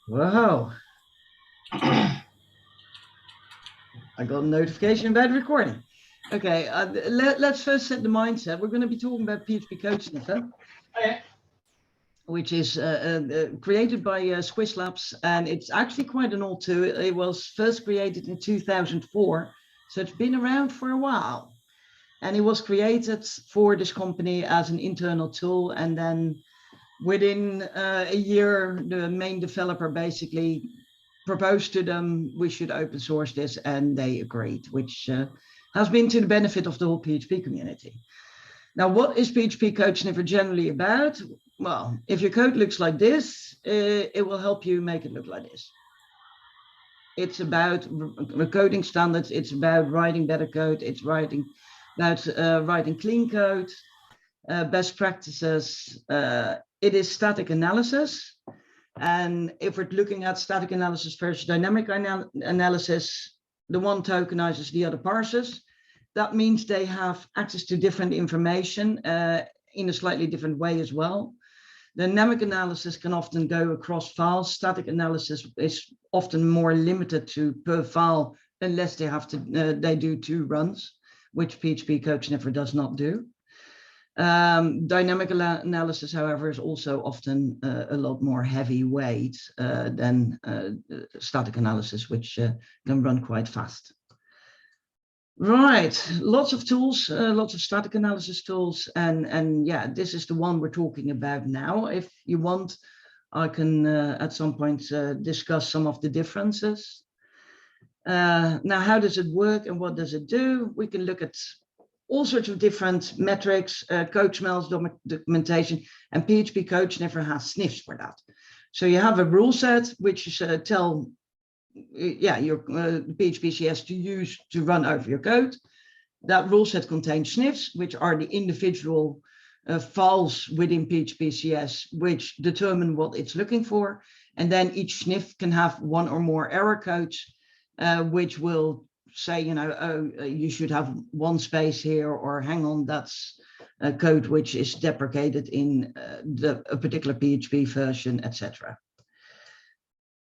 Whoa. I got a notification about recording. Okay, let's first set the mindset. We're going to be talking about PHP Code Sniffer, which is created by Swiss Labs, and it's actually quite an old tool. It was first created in 2004, so it's been around for a while. And it was created for this company as an internal tool, and then within a year, the main developer basically proposed to them we should open source this, and they agreed, which has been to the benefit of the whole PHP community. Now, what is PHP Code Sniffer generally about? Well, if your code looks like this, it will help you make it look like this. It's about coding standards. It's about writing better code. It's writing clean code, best practices. It is static analysis. And if we're looking at static analysis versus dynamic analysis, the one tokenizes, the other parses. That means they have access to different information in a slightly different way as well. Dynamic analysis can often go across files. Static analysis is often more limited to per file unless they have to they do 2 runs, which PHP Code Sniffer does not do. Dynamic analysis, however, is also often a lot more heavyweight than static analysis, which can run quite fast. Right, lots of tools, lots of static analysis tools, and yeah, this is the one we're talking about now. If you want, I can at some point discuss some of the differences. Now, how does it work and what does it do? We can look at all sorts of different metrics, code smells, documentation, and PHP Code Sniffer has sniffs for that. So you have a rule set, which is tell your PHPCS to use to run over your code. That rule set contains sniffs, which are the individual files within PHPCS, which determine what it's looking for. And then each sniff can have 1 or more error codes, which will say, you know, oh, you should have 1 space here, or hang on, that's a code which is deprecated in a particular PHP version, etc.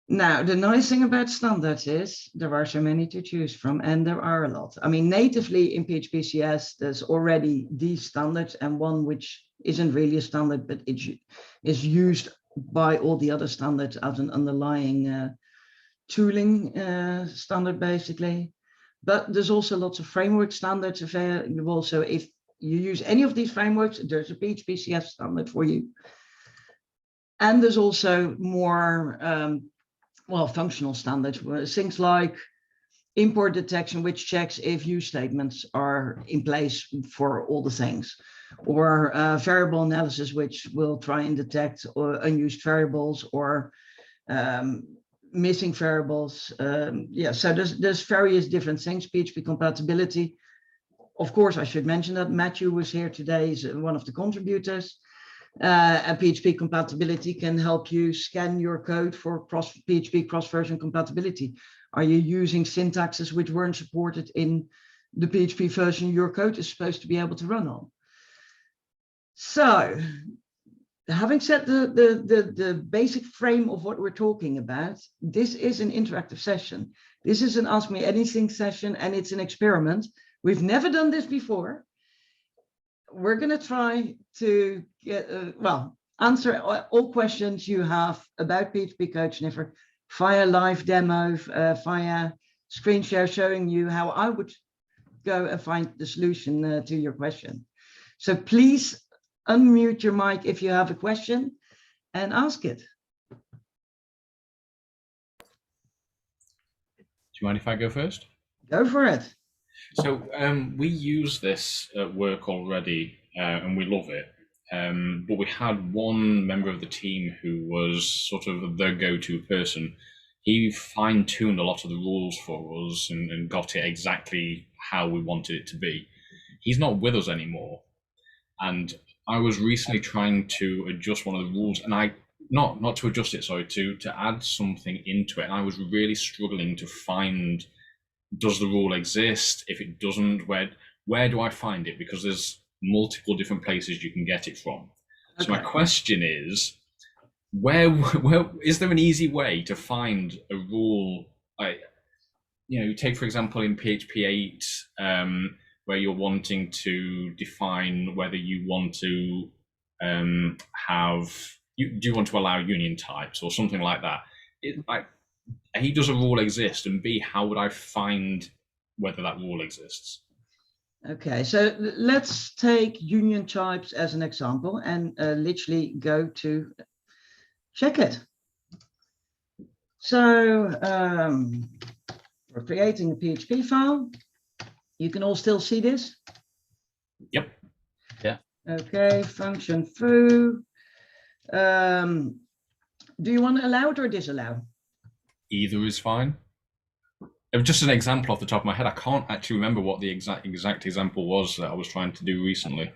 Now, the nice thing about standards is there are so many to choose from, and there are a lot. I mean, natively in PHPCS, there's already these standards, and one which isn't really a standard, but it is used by all the other standards as an underlying tooling standard, basically. But there's also lots of framework standards available. So if you use any of these frameworks, there's a PHPCS standard for you. And there's also more functional standards, things like import detection, which checks if use statements are in place for all the things, or variable analysis, which will try and detect unused variables or missing variables. So there's various different things. PHP compatibility. Of course, I should mention that Matthew was here today, he's one of the contributors. And PHP compatibility can help you scan your code for PHP cross-version compatibility. Are you using syntaxes which weren't supported in the PHP version your code is supposed to be able to run on? So, having set the basic frame of what we're talking about, this is an interactive session. This is an Ask Me Anything session, and it's an experiment. We've never done this before. We're going to try to get, answer all questions you have about PHP Code Sniffer via live demo, via screen share, showing you how I would go and find the solution to your question. So please unmute your mic if you have a question and ask it. Do you mind if I go first? Go for it. So we use this at work already, and we love it. But we had one member of the team who was sort of the go-to person. He fine-tuned a lot of the rules for us and got it exactly how we wanted it to be. He's not with us anymore. And I was recently trying to adjust one of the rules, and not to adjust it, sorry, to add something into it. And I was really struggling to find, does the rule exist? If it doesn't, where do I find it? Because there's multiple different places you can get it from. Okay. So my question is, where is there an easy way to find a rule? Like, take for example in PHP 8, where you're wanting to define whether you want to do you want to allow union types or something like that? Like, A, does a rule exist, and B, how would I find whether that rule exists? Okay, so let's take union types as an example and literally go to check it. So we're creating a PHP file. You can all still see this? Yep. Yeah. Okay, function foo. Do you want to allow it or disallow? Either is fine. Just an example off the top of my head, I can't actually remember what the exact example was that I was trying to do recently.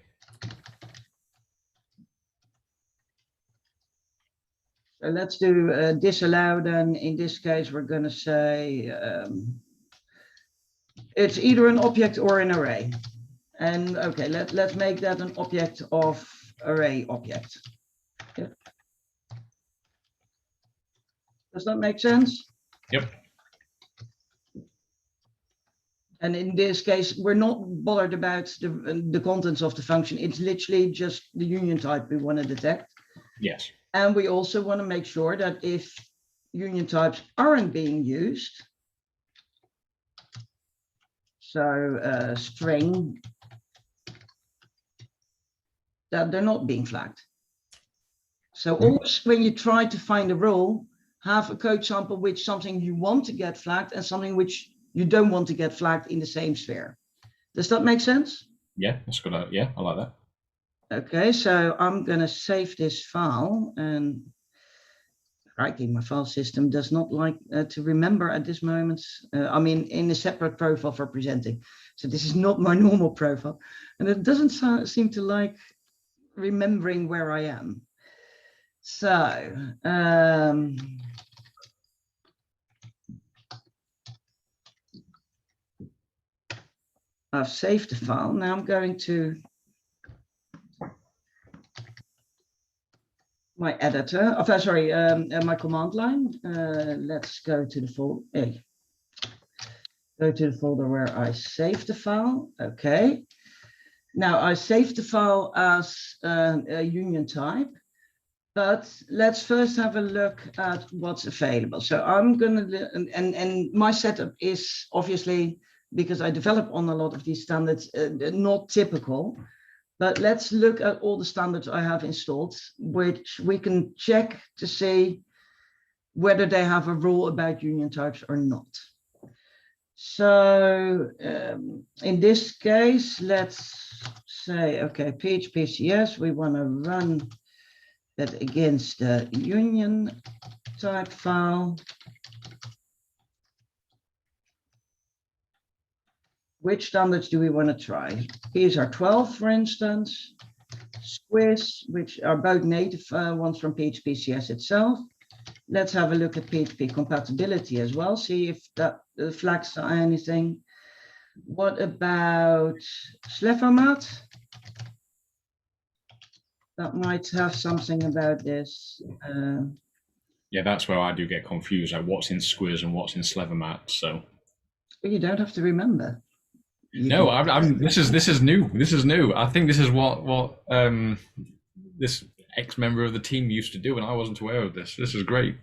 So let's do disallow then. In this case, we're going to say it's either an object or an array. And okay, let's make that an object of array object. Yeah. Does that make sense? Yep. And in this case, we're not bothered about the contents of the function. It's literally just the union type we want to detect. Yes. And we also want to make sure that if union types aren't being used, so string, that they're not being flagged. So always when you try to find a rule, have a code sample which something you want to get flagged and something which you don't want to get flagged in the same sphere. Does that make sense? Yeah, that's good. Yeah, I like that. Okay, so I'm going to save this file, and crikey, my file system does not like to remember at this moment. I mean, in a separate profile for presenting. So this is not my normal profile, and it doesn't seem to like remembering where I am. So I've saved the file. Now I'm going to my editor, my command line. Let's go to the folder. Go to the folder where I saved the file. Okay. Now I saved the file as a union type, but let's first have a look at what's available. So I'm gonna, and my setup is obviously, because I develop on a lot of these standards, not typical. But let's look at all the standards I have installed, which we can check to see whether they have a rule about union types or not. So in this case, let's say, okay, PHPCS, we want to run that against the union type file. Which standards do we want to try? Here's our 12, for instance, Squiz, which are both native ones from PHPCS itself. Let's have a look at PHP compatibility as well, see if that flags anything. What about Slevomat? That might have something about this. Yeah, that's where I do get confused, like what's in Squiz and what's in Slevomat. So you don't have to remember. No, this is new. This is new. I think this is what this ex-member of the team used to do, and I wasn't aware of this. This is great.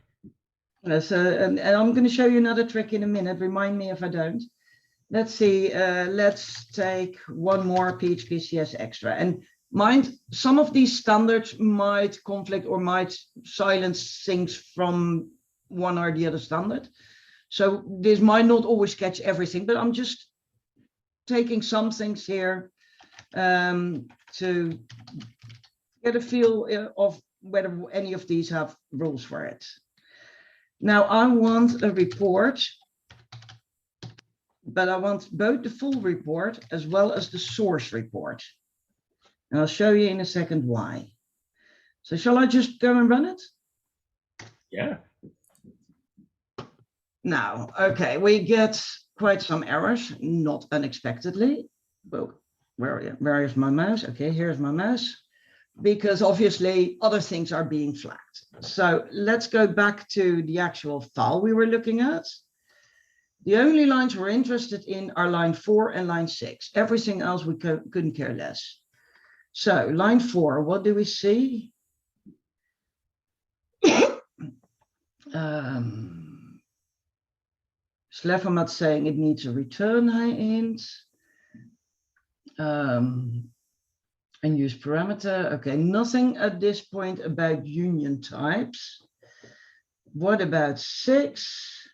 So, and I'm going to show you another trick in a minute. Remind me if I don't. Let's see. Let's take one more PHPCS extra. And mind, some of these standards might conflict or might silence things from one or the other standard. So this might not always catch everything, but I'm just taking some things here to get a feel of whether any of these have rules for it. Now I want a report, but I want both the full report as well as the source report. And I'll show you in a second why. So shall I just go and run it? Yeah. Now, okay, we get quite some errors, not unexpectedly. Well, where is my mouse? Okay, here's my mouse. because obviously other things are being flagged. So let's go back to the actual file we were looking at. The only lines we're interested in are line 4 and line 6. Everything else we couldn't care less. So line 4, what do we see? Slevomat saying it needs a return hint. And use parameter. Okay, nothing at this point about union types. What about 6?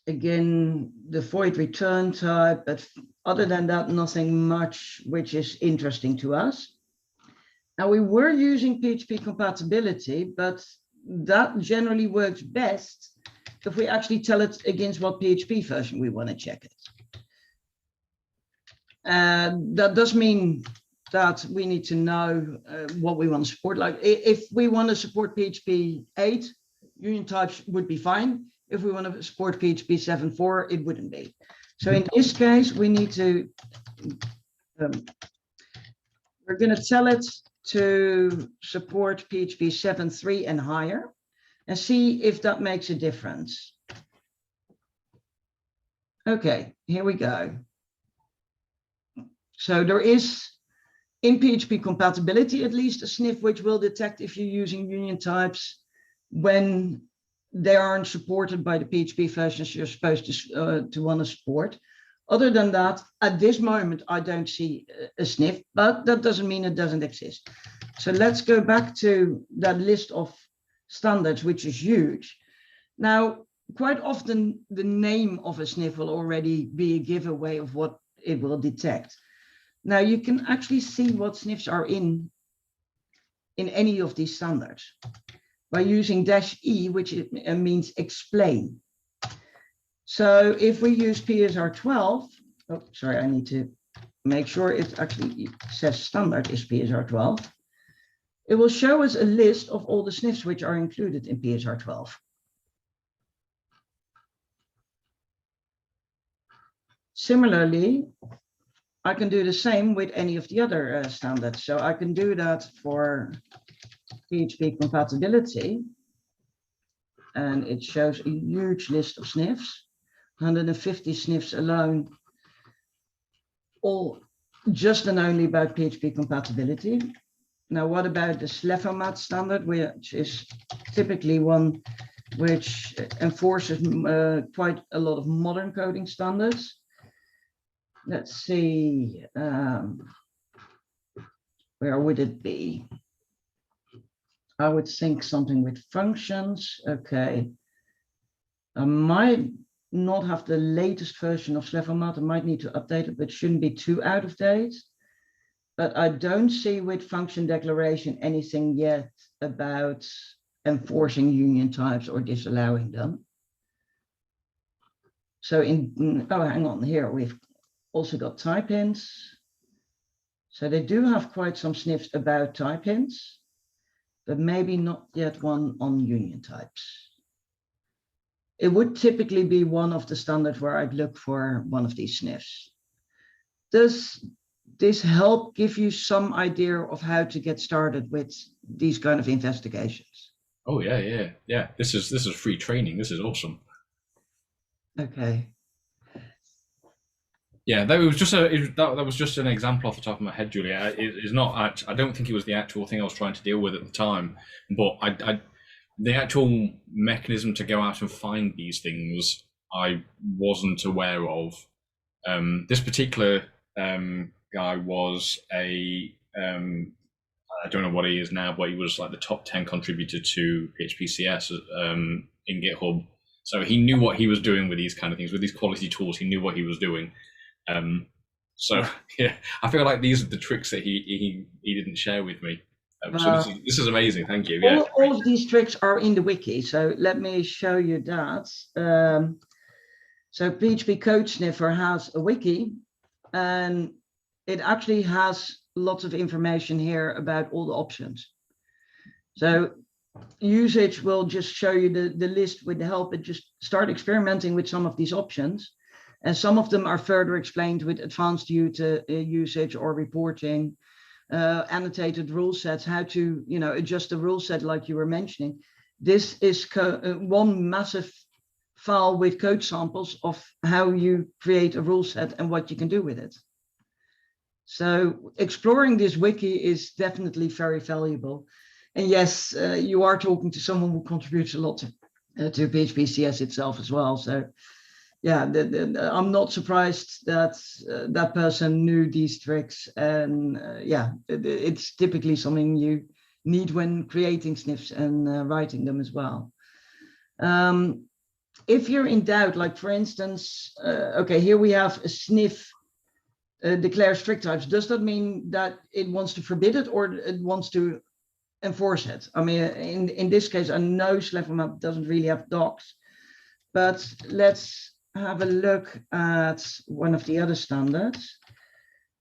Again, the void return type, but other than that, nothing much which is interesting to us. Now, we were using PHP compatibility, but that generally works best if we actually tell it against what PHP version we want to check it. That does mean that we need to know what we want to support. Like if we want to support PHP 8, union types would be fine. If we want to support PHP 7.4, it wouldn't be. So in this case, we need to, we're going to tell it to support PHP 7.3 and higher and see if that makes a difference. Okay, here we go. So there is, in PHP compatibility, at least a sniff which will detect if you're using union types when they aren't supported by the PHP versions you're supposed to want to support. Other than that, at this moment, I don't see a sniff, but that doesn't mean it doesn't exist. So let's go back to that list of standards, which is huge. Now, quite often, the name of a sniff will already be a giveaway of what it will detect. Now, you can actually see what sniffs are in any of these standards by using -e, which means explain. So if we use PSR 12, oh, sorry, I need to make sure it actually says standard is PSR 12. It will show us a list of all the sniffs which are included in PSR 12. Similarly, I can do the same with any of the other standards. So I can do that for PHP compatibility. And it shows a huge list of sniffs, 150 sniffs alone, all just and only about PHP compatibility. Now, what about the Slevomat standard, which is typically one which enforces quite a lot of modern coding standards? Let's see, where would it be? I would think something with functions. Okay. I might not have the latest version of Slevomat. I might need to update it, but it shouldn't be too out of date. But I don't see with function declaration anything yet about enforcing union types or disallowing them. So oh, hang on, here we've also got type hints. So they do have quite some sniffs about type hints, but maybe not yet one on union types. It would typically be one of the standards where I'd look for one of these sniffs. Does this help give you some idea of how to get started with these kind of investigations? Oh yeah. This is free training. This is awesome. Okay. Yeah, that was just that was just an example off the top of my head, Juliette. It's not. I don't think it was the actual thing I was trying to deal with at the time, but the actual mechanism to go out and find these things I wasn't aware of. This particular guy was a I don't know what he is now, but he was like the top 10 contributor to PHPCS in GitHub. So he knew what he was doing with these kind of things, with these quality tools. He knew what he was doing. So yeah, I feel like these are the tricks that he didn't share with me. So this is amazing. Thank you. Yeah. All of these tricks are in the wiki. So let me show you that. So PHP Code Sniffer has a wiki, and it actually has lots of information here about all the options. So usage will just show you the list with the help, and just start experimenting with some of these options. And some of them are further explained with advanced usage or reporting, annotated rule sets, how to, adjust the rule set like you were mentioning. This is one massive file with code samples of how you create a rule set and what you can do with it. So exploring this wiki is definitely very valuable. And yes, you are talking to someone who contributes a lot to PHPCS itself as well. So yeah, I'm not surprised that that person knew these tricks. And yeah, it's typically something you need when creating sniffs and writing them as well. If you're in doubt, like for instance, okay, here we have a sniff declare strict types. Does that mean that it wants to forbid it or it wants to enforce it? I mean, in this case, I know SlevoMap doesn't really have docs, but let's have a look at one of the other standards.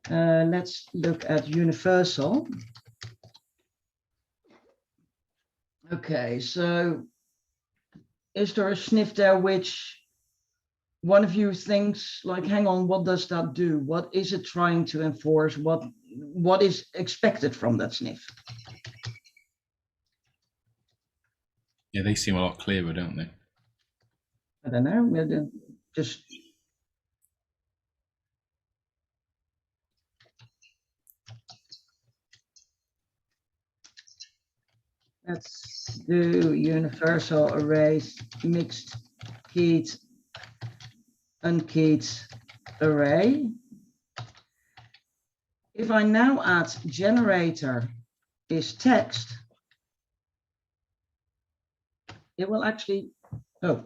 Let's look at universal. Okay, so is there a sniff there which one of you thinks like, hang on, what does that do? What is it trying to enforce? What is expected from that sniff? Yeah, they seem a lot clearer, don't they? I don't know. We'll just let's do universal arrays, mixed keyed, unkeyed array. If I now add generator is text, it will actually, oh,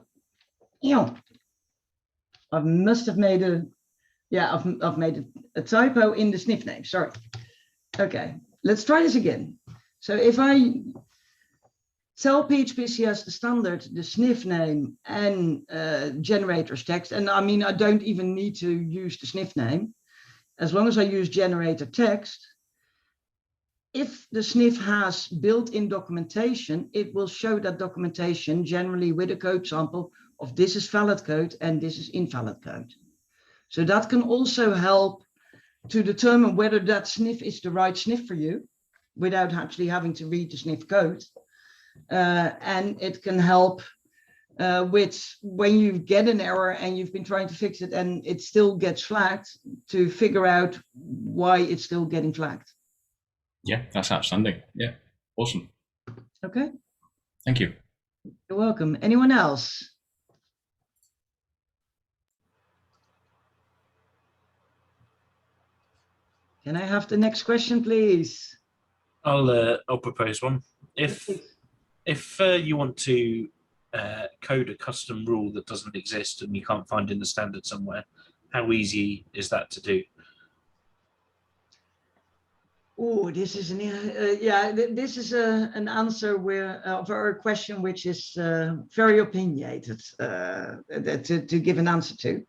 I must have made I've made a typo in the sniff name, sorry. Okay, let's try this again. So if I tell PHPCS the standard, the sniff name and generator's text, and I mean, I don't even need to use the sniff name, as long as I use generator text, if the sniff has built-in documentation, it will show that documentation generally with a code sample of this is valid code and this is invalid code. So that can also help to determine whether that sniff is the right sniff for you without actually having to read the sniff code. And it can help with when you get an error and you've been trying to fix it and it still gets flagged, to figure out why it's still getting flagged. Yeah, that's outstanding. Yeah, awesome. Okay. Thank you. You're welcome. Anyone else? Can I have the next question, please? I'll propose one. If you want to code a custom rule that doesn't exist and you can't find in the standard somewhere, how easy is that to do? Oh, this is this is an answer for a question which is very opinionated to give an answer to.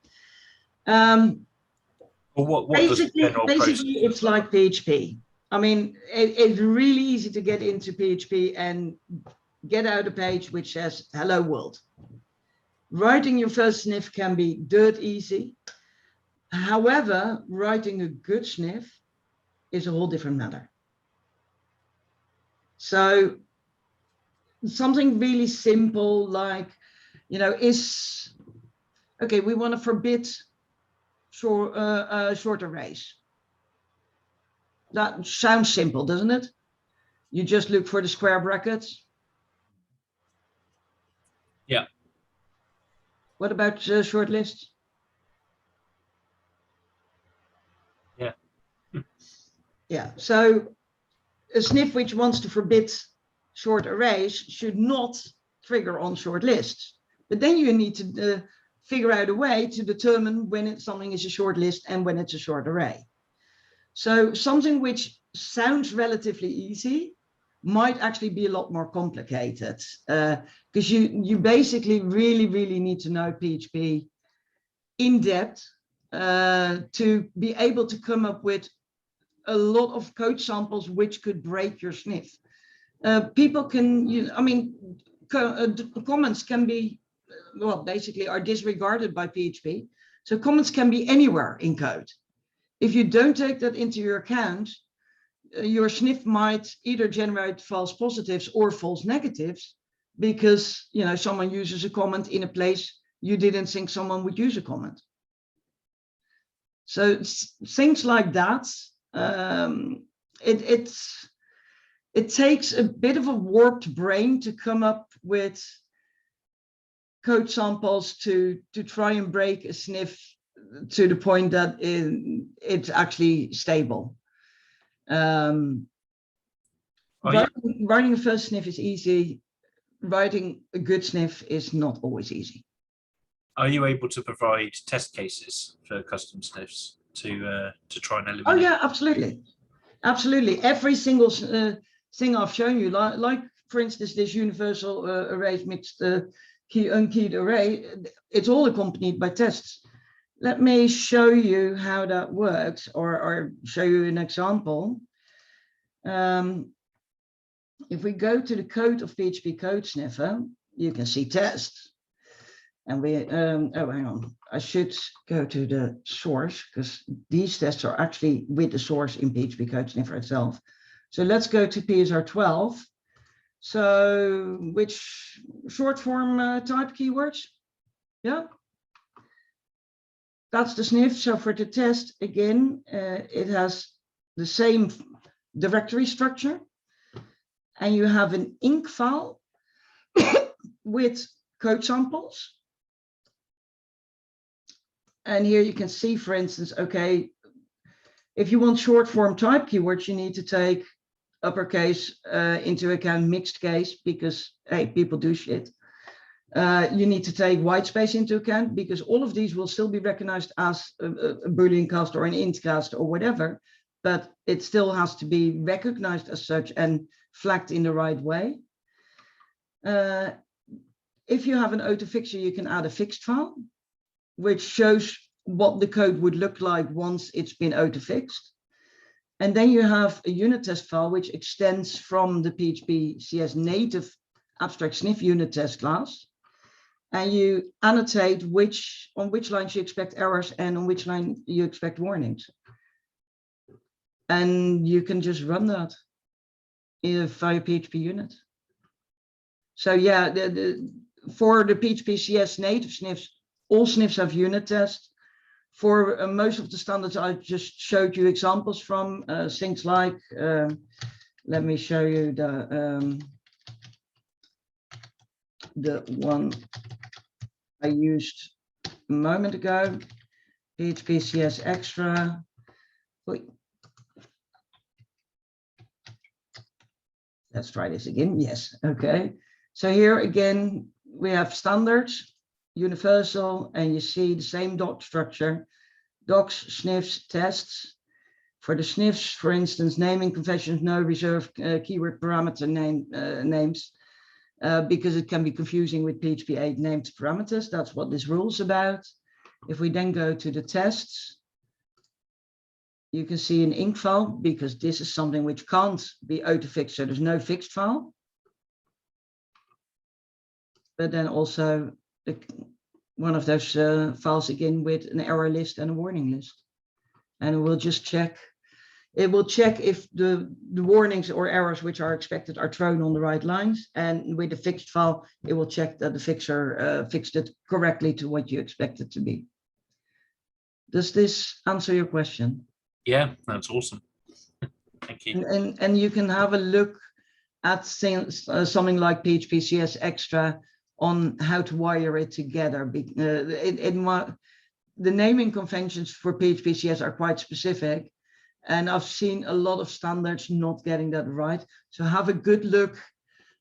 Well, basically, it's like PHP. I mean, it's really easy to get into PHP and get out a page which says "Hello World." Writing your first sniff can be dirt easy. However, writing a good sniff is a whole different matter. So something really simple like, is, okay, we want to forbid short arrays. That sounds simple, doesn't it? You just look for the square brackets. Yeah. What about short lists? Yeah. Yeah, so a sniff which wants to forbid short arrays should not trigger on short lists. But then you need to figure out a way to determine when something is a short list and when it's a short array. So something which sounds relatively easy might actually be a lot more complicated, because you basically really need to know PHP in depth to be able to come up with a lot of code samples which could break your sniff. People can, comments can be, well, basically are disregarded by PHP. So comments can be anywhere in code. If you don't take that into your account, your sniff might either generate false positives or false negatives because, you know, someone uses a comment in a place you didn't think someone would use a comment. So things like that, it takes a bit of a warped brain to come up with code samples to try and break a sniff to the point that it's actually stable. Writing a first sniff is easy. Writing a good sniff is not always easy. Are you able to provide test cases for custom sniffs to try and eliminate? Oh yeah, absolutely, absolutely. Every single thing I've shown you, like for instance, this universal array mixed key unkeyed array, it's all accompanied by tests. Let me show you how that works, or show you an example. If we go to the code of PHP Code Sniffer, you can see tests. And we, oh, hang on, I should go to the source because these tests are actually with the source in PHP Code Sniffer itself. So let's go to PSR 12. So which short form type keywords? Yeah. That's the sniff. So for the test, again, it has the same directory structure. And you have an inc file with code samples. And here you can see, for instance, okay, if you want short form type keywords, you need to take uppercase into account, mixed case, because, hey, people do shit. You need to take white space into account because all of these will still be recognized as a Boolean cast or an int cast or whatever, but it still has to be recognized as such and flagged in the right way. If you have an auto-fixer, you can add a fixed file, which shows what the code would look like once it's been auto-fixed. And then you have a unit test file, which extends from the PHPCS native abstract sniff unit test class. And you annotate on which lines you expect errors and on which line you expect warnings. And you can just run that via PHP unit. So yeah, for the PHPCS native sniffs, all sniffs have unit tests. For most of the standards, I just showed you examples from things like, let me show you the one I used a moment ago, PHPCS extra. Wait. Let's try this again. Yes, okay. So here again, we have standards, universal, and you see the same doc structure, docs, sniffs, tests. For the sniffs, for instance, naming conventions, no reserved keyword parameter names, because it can be confusing with PHP 8 named parameters. That's what this rule is about. If we then go to the tests, you can see an inc file because this is something which can't be auto-fixed, so there's no fixed file. But then also one of those files again with an error list and a warning list. And it will just check. It will check if the warnings or errors which are expected are thrown on the right lines. And with the fixed file, it will check that the fixer fixed it correctly to what you expect it to be. Does this answer your question? Yeah, that's awesome. Thank you. And you can have a look at things, something like PHPCS extra on how to wire it together. The naming conventions for PHPCS are quite specific, and I've seen a lot of standards not getting that right. So have a good look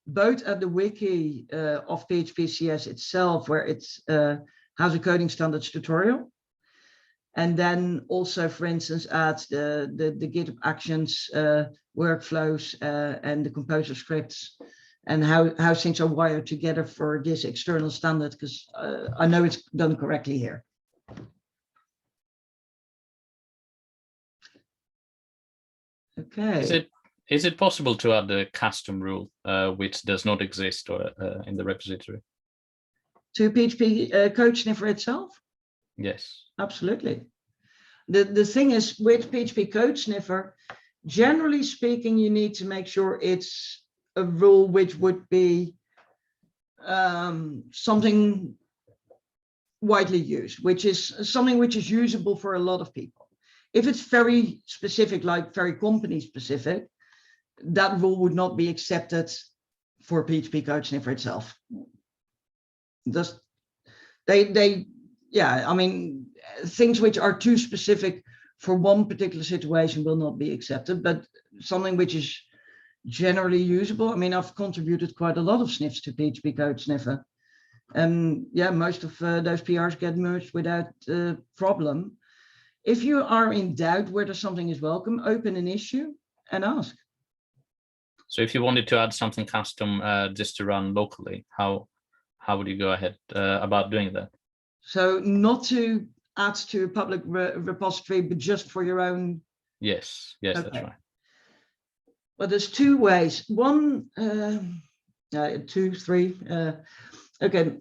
both at the wiki of PHPCS itself, where it has a coding standards tutorial, and then also, for instance, at the GitHub Actions workflows and the Composer scripts, and how things are wired together for this external standard, because I know it's done correctly here. Okay. Is it possible to add a custom rule which does not exist or in the repository? To PHP Code Sniffer itself? Yes. Absolutely. The thing is, with PHP Code Sniffer, generally speaking, you need to make sure it's a rule which would be something widely used, which is something which is usable for a lot of people. If it's very specific, like very company specific, that rule would not be accepted for PHP Code Sniffer itself. Yeah, I mean, things which are too specific for one particular situation will not be accepted, but something which is generally usable. I mean, I've contributed quite a lot of sniffs to PHP Code Sniffer. And yeah, most of those PRs get merged without problem. If you are in doubt whether something is welcome, open an issue and ask. So if you wanted to add something custom just to run locally, how would you go ahead about doing that? So not to add to a public repository, but just for your own. Yes, yes, Okay. that's right. Well, there's two ways. One, two, three. Okay.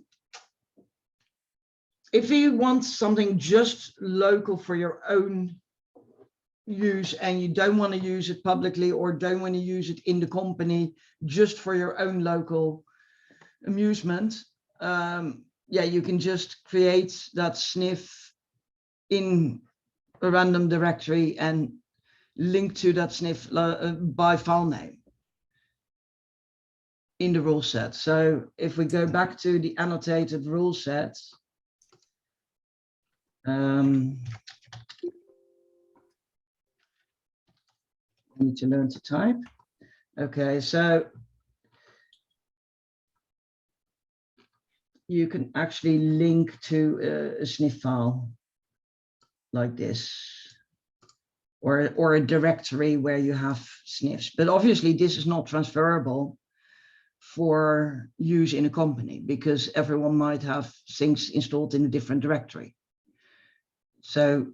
If you want something just local for your own use and you don't want to use it publicly or don't want to use it in the company just for your own local amusement, yeah, you can just create that sniff in a random directory and link to that sniff by file name in the rule set. So if we go back to the annotated rule set, I need to learn to type. Okay, so you can actually link to a sniff file like this, or a directory where you have sniffs. But obviously this is not transferable for use in a company because everyone might have things installed in a different directory. So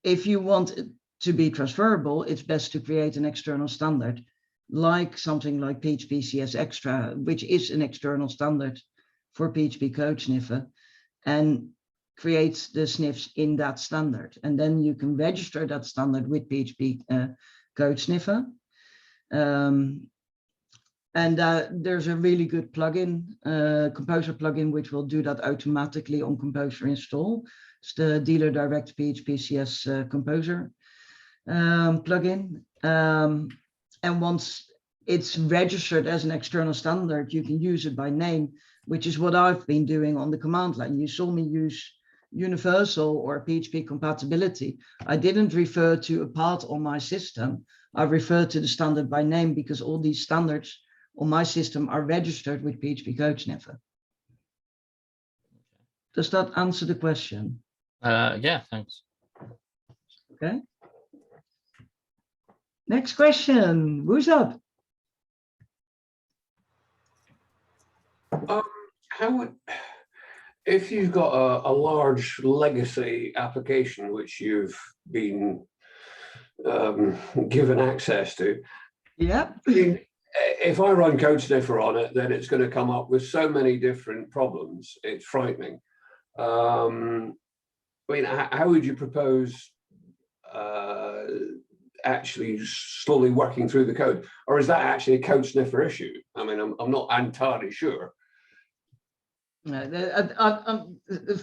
if you want it to be transferable, it's best to create an external standard, like something like PHPCS Extra, which is an external standard for PHP Code Sniffer, and create the sniffs in that standard. And then you can register that standard with PHP Code Sniffer. And there's a really good plugin, Composer plugin, which will do that automatically on Composer install. It's the Dealer Direct PHPCS Composer plugin. And once it's registered as an external standard, you can use it by name, which is what I've been doing on the command line. You saw me use universal or PHP compatibility. I didn't refer to a path on my system. I referred to the standard by name because all these standards on my system are registered with PHP Code Sniffer. Does that answer the question? Yeah, thanks. Okay. Next question. Who's up? How would, if you've got a large legacy application which you've been given access to, Yeah. if I run Code Sniffer on it, then it's going to come up with so many different problems. It's frightening. I mean, how would you propose actually slowly working through the code, or is that actually a Code Sniffer issue? I mean, I'm not entirely sure.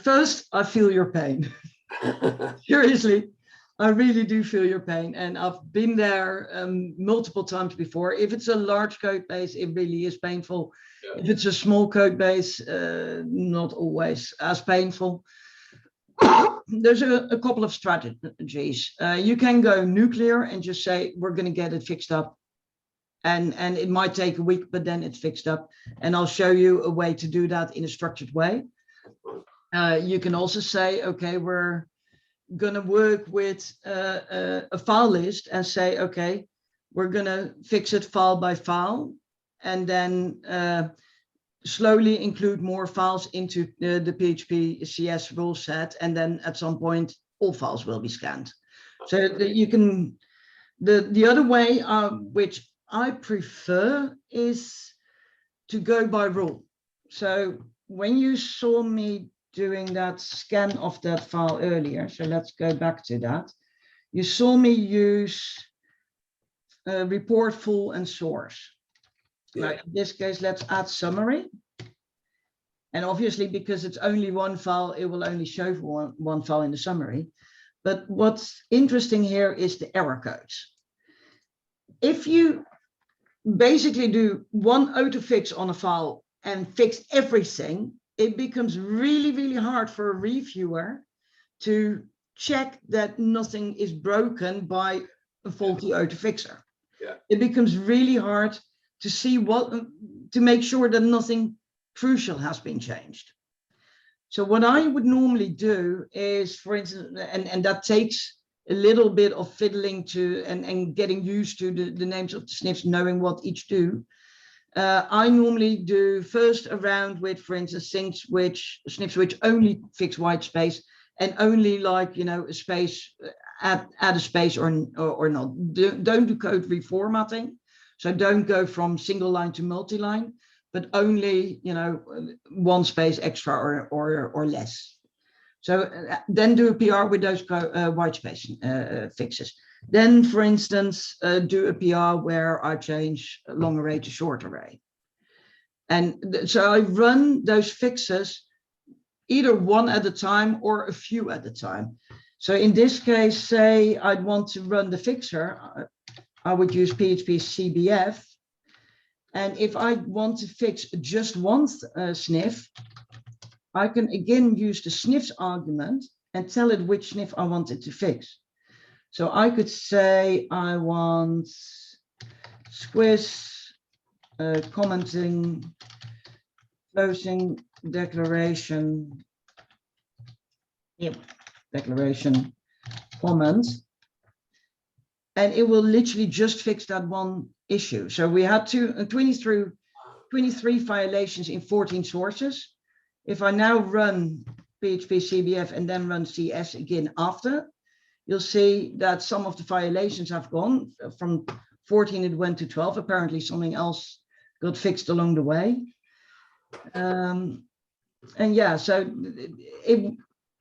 First, I feel your pain. Seriously, I really do feel your pain, and I've been there multiple times before. If it's a large code base, it really is painful. Yeah. If it's a small code base, not always as painful. There's a couple of strategies. You can go nuclear and just say, we're going to get it fixed up. And it might take a week, but then it's fixed up. And I'll show you a way to do that in a structured way. You can also say, okay, we're going to work with a file list and say, okay, we're going to fix it file by file, and then slowly include more files into the PHPCS rule set. And then at some point, all files will be scanned. So that you can, the other way, which I prefer, is to go by rule. So when you saw me doing that scan of that file earlier, so let's go back to that. You saw me use report full and source. Yeah. Now, in this case, let's add summary. And obviously, because it's only one file, it will only show for one file in the summary. But what's interesting here is the error codes. If you basically do one auto fix on a file and fix everything, it becomes really, really hard for a reviewer to check that nothing is broken by a faulty auto fixer. Yeah. It becomes really hard to see to make sure that nothing crucial has been changed. So what I would normally do is, for instance, and that takes a little bit of fiddling to and getting used to the names of the sniffs, knowing what each do. I normally do first a round with, for instance, sniffs which only fix white space and only, like, you know, a space, add a space or not. Don't do code reformatting. So don't go from single line to multi-line, but only, you know, one space extra or less. So then do a PR with those white space fixes. Then, for instance, do a PR where I change long array to short array. And so I run those fixes either one at a time or a few at a time. So in this case, say I'd want to run the fixer, I would use PHPCBF. And if I want to fix just one sniff, I can again use the sniffs argument and tell it which sniff I want it to fix. So I could say I want squiz commenting closing declaration, declaration comment, and it will literally just fix that one issue. So we had 23 violations in 14 sources. If I now run PHPCBF and then run CS again after, you'll see that some of the violations have gone from 14, it went to 12. Apparently something else got fixed along the way. And yeah, so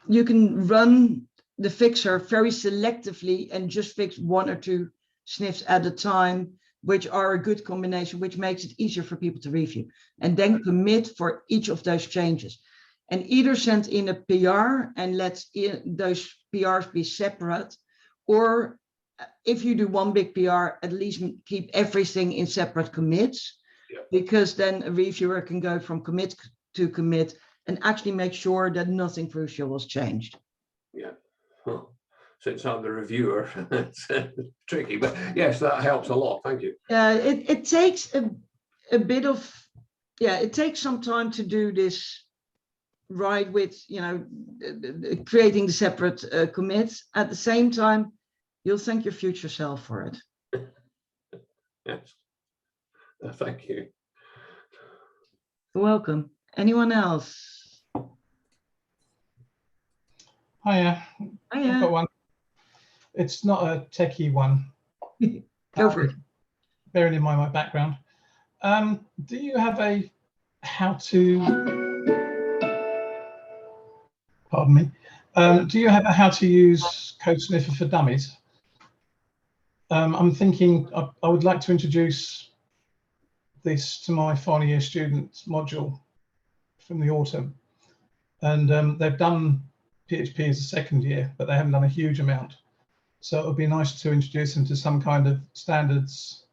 you can run the fixer very selectively and just fix one or two sniffs at a time, which are a good combination, which makes it easier for people to review, and then commit for each of those changes. And either send in a PR and let those PRs be separate, or if you do one big PR, at least keep everything in separate commits, because then a reviewer can go from commit to commit and actually make sure that nothing crucial was changed. Yeah. Huh. Since I'm the reviewer, it's tricky, but yes, that helps a lot. Thank you. It takes a bit of, it takes some time to do this right, with, you know, creating the separate commits. At the same time, you'll thank your future self for it. Yes. Thank you. You're welcome. Anyone else? Hiya. I've Hiya. got one. It's not a techie one. Go for it. Bearing in mind my background. Do you have a how to, pardon me, do you have a how to use Code Sniffer for Dummies? I'm thinking I would like to introduce this to my final year students module from the autumn. And they've done PHP as a second year, but they haven't done a huge amount. So it would be nice to introduce them to some kind of standards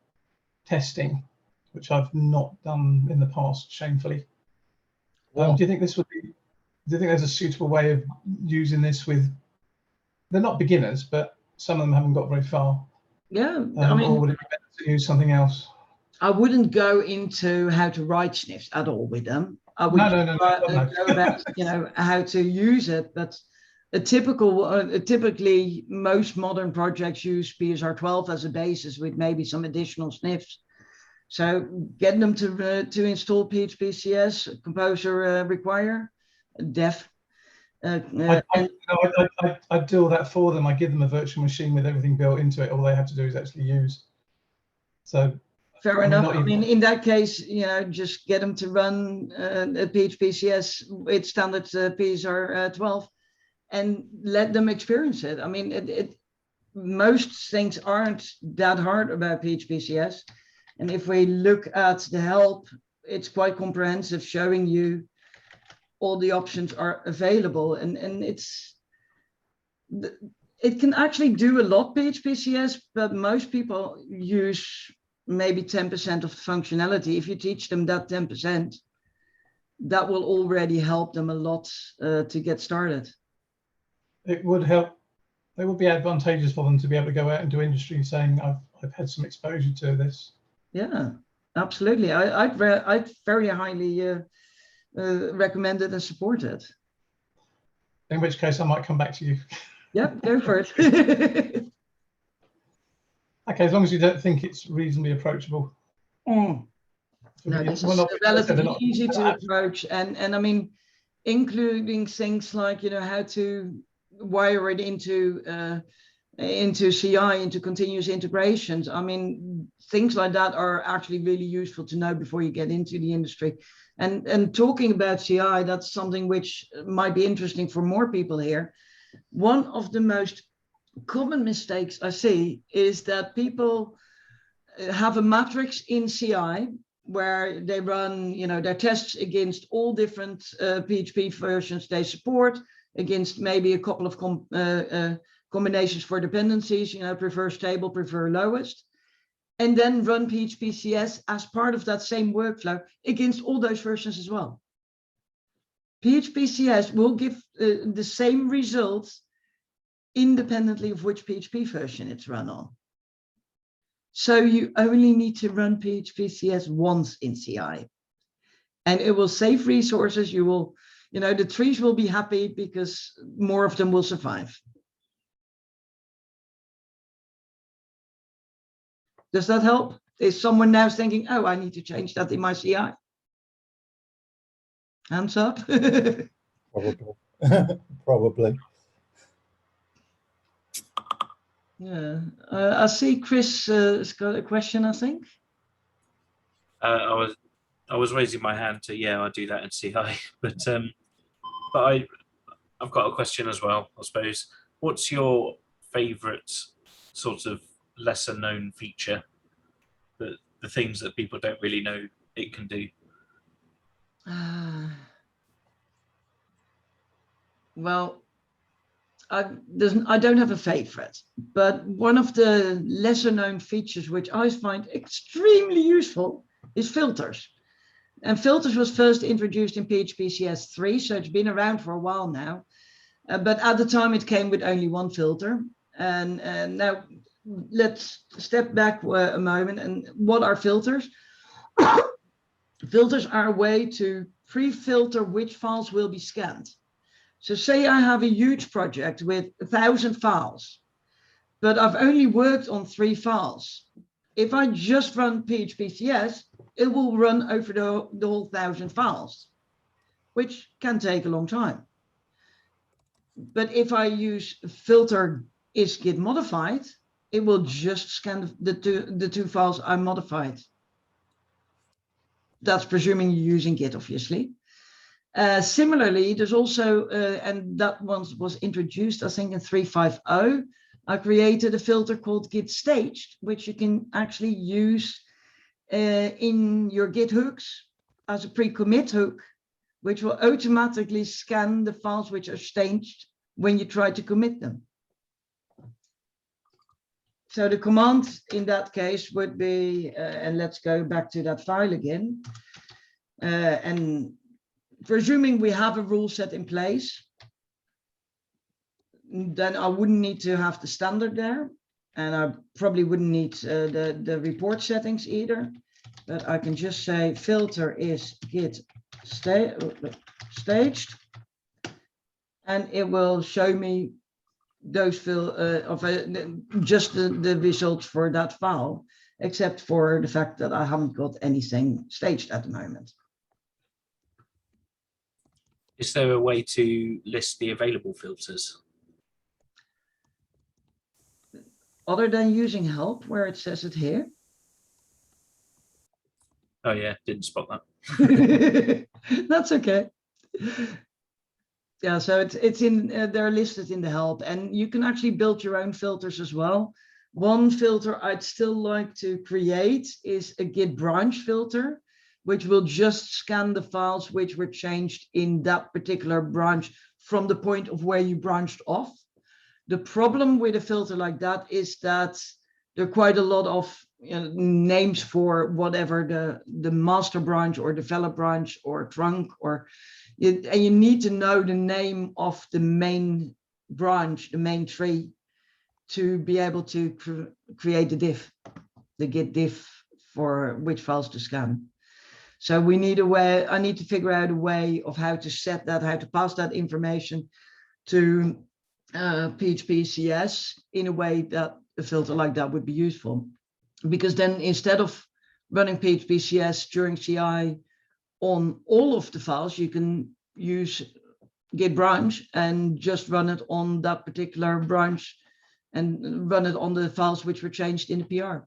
testing, which I've not done in the past, shamefully. Do you think this would be, do you think there's a suitable way of using this with, they're not beginners, but some of them haven't got very far. Yeah, I mean, or would it be better to use something else? I wouldn't go into how to write sniffs at all with them. I would No. go about, you know, how to use it. But typically most modern projects use PSR12 as a basis with maybe some additional sniffs. So get them to install PHPCS, Composer require, def. I do all that for them. I give them a virtual machine with everything built into it. All they have to do is actually use. So Fair I mean, enough. not I mean, even- in that case, you know, just get them to run a PHPCS with standard PSR 12 and let them experience it. I mean, most things aren't that hard about PHPCS. And if we look at the help, it's quite comprehensive, showing you all the options are available. And it can actually do a lot, PHPCS, but most people use maybe 10% of the functionality. If you teach them that 10%, that will already help them a lot to get started. It would help. It would be advantageous for them to be able to go out and do industry saying, I've had some exposure to this. Yeah, absolutely. I'd very highly recommend it and support it. In which case I might come back to you. Yep, go for it. Okay, as long as you don't think it's reasonably approachable. No, this is relatively easy to approach, and I mean, including things like, you know, how to wire it into CI, into continuous integrations. I mean, things like that are actually really useful to know before you get into the industry. And talking about CI, that's something which might be interesting for more people here. One of the most common mistakes I see is that people have a matrix in CI where they run, you know, their tests against all different PHP versions they support, against maybe a couple of combinations for dependencies, you know, prefer stable, prefer lowest, and then run PHPCS as part of that same workflow against all those versions as well. PHPCS will give the same results independently of which PHP version it's run on. So you only need to run PHPCS once in CI, and it will save resources. You will, you know, the trees will be happy because more of them will survive. Does that help? Is someone now thinking, oh, I need to change that in my CI? Hands up. Probably. Probably. Yeah, I see Chris has got a question, I think. I was raising my hand to, yeah, I do that in CI, but I've got a question as well, I suppose. What's your favourite sort of lesser known feature, that the things that people don't really know it can do? Well, I don't have a favorite, but one of the lesser known features which I find extremely useful is filters. And filters was first introduced in PHPCS 3, so it's been around for a while now. But at the time it came with only one filter. And now let's step back a moment. And what are filters? Filters are a way to pre-filter which files will be scanned. So say I have a huge project with 1,000 files, but I've only worked on 3 files. If I just run PHPCS, it will run over the whole 1,000 files, which can take a long time. But if I use filter is git modified, it will just scan the two files I modified. That's presuming you're using Git, obviously. Similarly, there's also, and that one was introduced, I think, in 3.5.0. I created a filter called Git Staged, which you can actually use in your Git hooks as a pre-commit hook, which will automatically scan the files which are staged when you try to commit them. So the command in that case would be, and let's go back to that file again, and presuming we have a rule set in place, then I wouldn't need to have the standard there, and I probably wouldn't need the report settings either, but I can just say filter is git staged, and it will show me those just the results for that file, except for the fact that I haven't got anything staged at the moment. Is there a way to list the available filters? Other than using help where it says it here? Oh yeah, didn't spot that. That's okay. Yeah, so it's in they're listed in the help, and you can actually build your own filters as well. One filter I'd still like to create is a git branch filter, which will just scan the files which were changed in that particular branch from the point of where you branched off. The problem with a filter like that is that there are quite a lot of names for whatever the master branch or develop branch or trunk, and you need to know the name of the main branch, the main tree, to be able to create the diff, the git diff for which files to scan. So we need a way, I need to figure out a way of how to set that, how to pass that information to PHPCS in a way that a filter like that would be useful. Because then instead of running PHPCS during CI on all of the files, you can use git branch and just run it on that particular branch and run it on the files which were changed in the PR.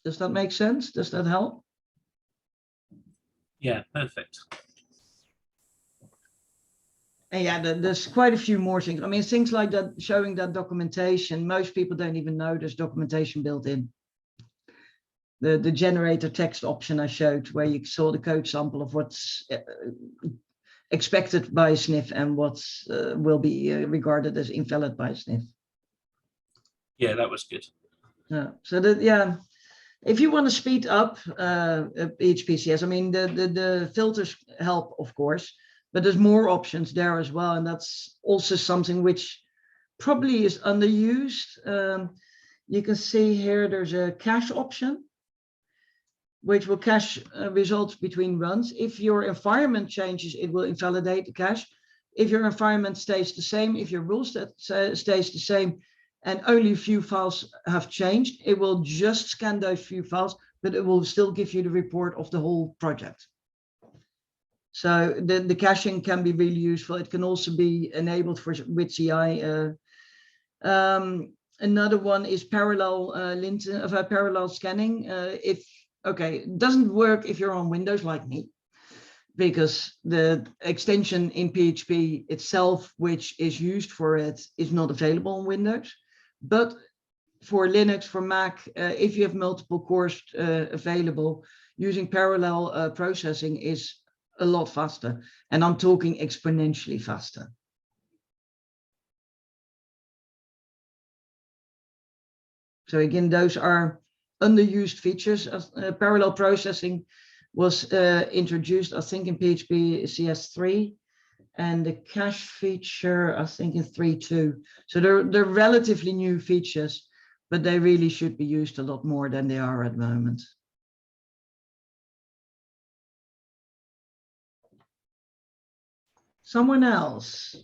Does that make sense? Does that help? Yeah, perfect. And yeah, there's quite a few more things. I mean, things like that, showing that documentation, most people don't even know there's documentation built in. The generator text option I showed, where you saw the code sample of what's expected by sniff and what will be regarded as invalid by sniff. Yeah, that was good. Yeah. So that, yeah, if you want to speed up PHPCS, I mean, the filters help, of course, but there's more options there as well, and that's also something which probably is underused. You can see here there's a cache option, which will cache results between runs. If your environment changes, it will invalidate the cache. If your environment stays the same, if your rule set stays the same, and only a few files have changed, it will just scan those few files, but it will still give you the report of the whole project. So the caching can be really useful. It can also be enabled with CI. Another one is parallel parallel scanning. Okay, it doesn't work if you're on Windows like me, because the extension in PHP itself, which is used for it, is not available on Windows. But for Linux, for Mac, if you have multiple cores available, using parallel processing is a lot faster. And I'm talking exponentially faster. So again, those are underused features. Parallel processing was introduced, I think, in PHPCS 3, and the cache feature, I think, in 3.2. So they're relatively new features, but they really should be used a lot more than they are at the moment. Someone else?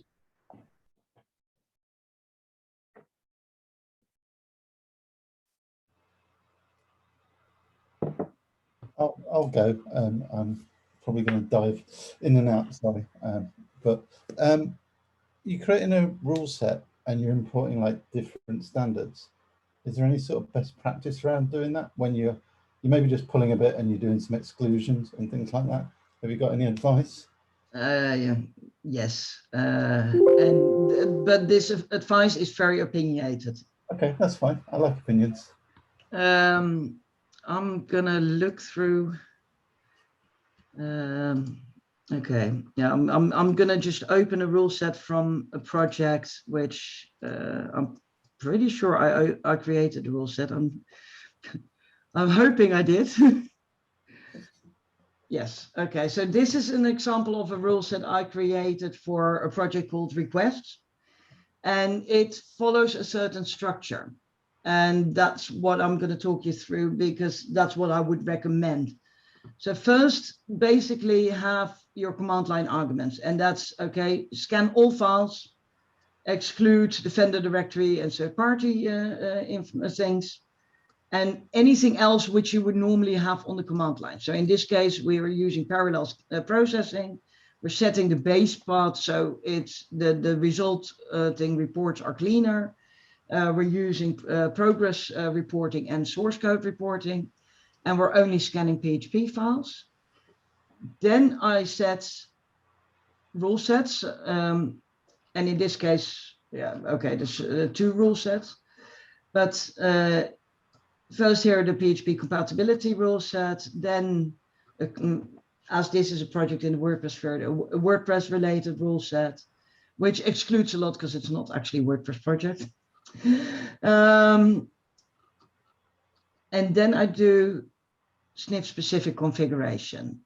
I'll go. I'm probably going to dive in and out, sorry. But you're creating a rule set and you're importing like different standards. Is there any sort of best practice around doing that when you're maybe just pulling a bit and you're doing some exclusions and things like that? Have you got any advice? Yeah, yes, but this advice is very opinionated. Okay, that's fine. I like opinions. I'm gonna look through. Okay, yeah, I'm gonna just open a rule set from a project which I'm pretty sure I created the rule set. I'm hoping I did. Yes. Okay. So this is an example of a rule set I created for a project called Requests, and it follows a certain structure. And that's what I'm going to talk you through, because that's what I would recommend. So first, basically have your command line arguments, and that's okay. Scan all files, exclude the vendor directory and third party things, and anything else which you would normally have on the command line. So in this case, we are using parallel processing. We're setting the base path, so it's the result thing reports are cleaner. We're using progress reporting and source code reporting, and we're only scanning PHP files. Then I set rule sets, and in this case, yeah, okay, there's 2 rule sets. But first here, the PHP compatibility rule set, then as this is a project in the WordPress sphere, a WordPress related rule set, which excludes a lot because it's not actually a WordPress project. And then I do sniff specific configuration,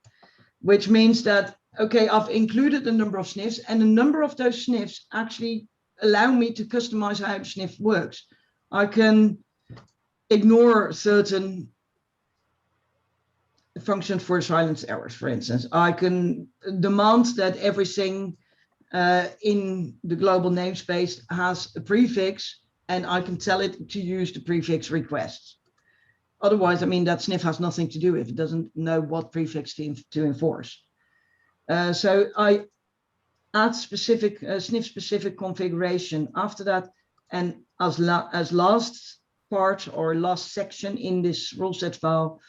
which means that, okay, I've included a number of sniffs, and a number of those sniffs actually allow me to customize how the sniff works. I can ignore certain functions for silence errors, for instance. I can demand that everything in the global namespace has a prefix, and I can tell it to use the prefix requests. Otherwise, I mean, that sniff has nothing to do with it. It doesn't know what prefix to enforce. So I add specific sniff specific configuration after that, and as last part or last section in this rule set file,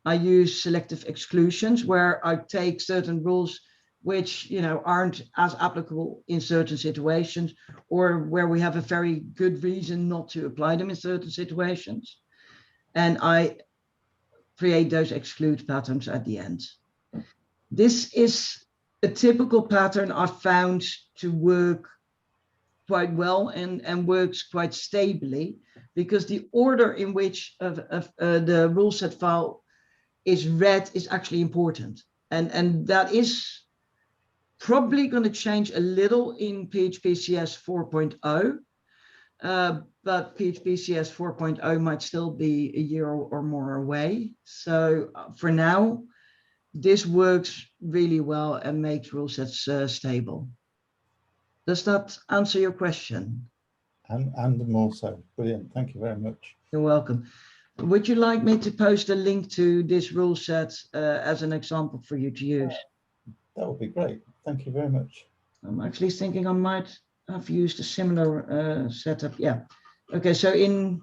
I use selective exclusions, where I take certain rules which, you know, aren't as applicable in certain situations, or where we have a very good reason not to apply them in certain situations. And I create those exclude patterns at the end. This is a typical pattern I've found to work quite well and works quite stably, because the order in which the rule set file is read is actually important. And that is probably going to change a little in PHPCS 4.0. But PHPCS 4.0 might still be a year or more away. So for now, this works really well and makes rule sets stable. Does that answer your question? And more so. Brilliant. Thank you very much. You're welcome. Would you like me to post a link to this rule set as an example for you to use? That would be great. Thank you very much. I'm actually thinking I might have used a similar setup. Yeah. Okay, so in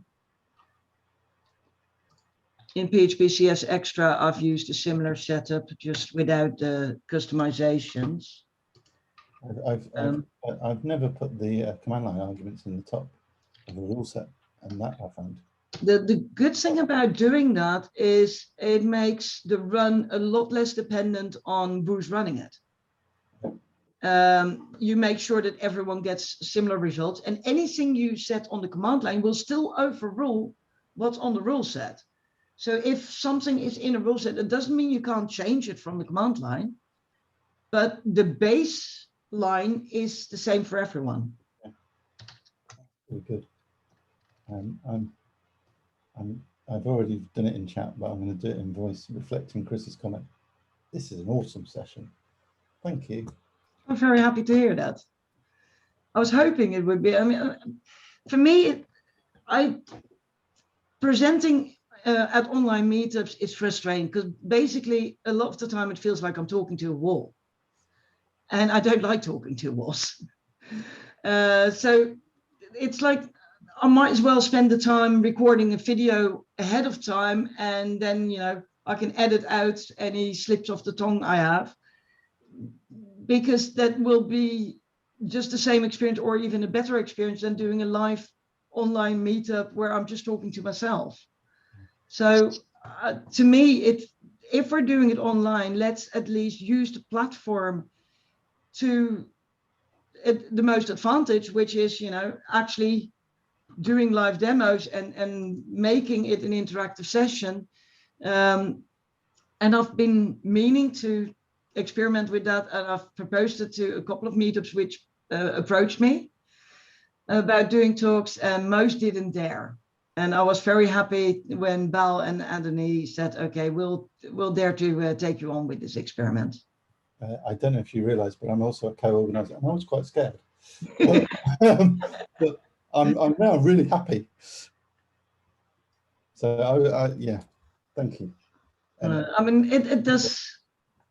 PHPCS Extra, I've used a similar setup, just without the customizations. I've never put the command line arguments in the top of the rule set, and that I found. The good thing about doing that is it makes the run a lot less dependent on who's running it. You make sure that everyone gets similar results, and anything you set on the command line will still overrule what's on the rule set. So if something is in a rule set, it doesn't mean you can't change it from the command line, but the baseline is the same for everyone. Yeah. Very good. I've already done it in chat, but I'm going to do it in voice, reflecting Chris's comment. This is an awesome session. Thank you. I'm very happy to hear that. I was hoping it would be. I mean, for me, presenting at online meetups is frustrating, because basically a lot of the time it feels like I'm talking to a wall, and I don't like talking to walls. So it's like I might as well spend the time recording a video ahead of time, and then, you know, I can edit out any slips of the tongue I have, because that will be just the same experience, or even a better experience, than doing a live online meetup where I'm just talking to myself. So to me, if we're doing it online, let's at least use the platform to the most advantage, which is, you know, actually doing live demos and making it an interactive session. And I've been meaning to experiment with that, and I've proposed it to a couple of meetups which approached me about doing talks, and most didn't dare. And I was very happy when Bal and Anthony said, okay, we'll dare to take you on with this experiment. I don't know if you realize, but I'm also a co-organizer, and I was quite scared. But I'm now really happy. So yeah, thank you. I mean, it does.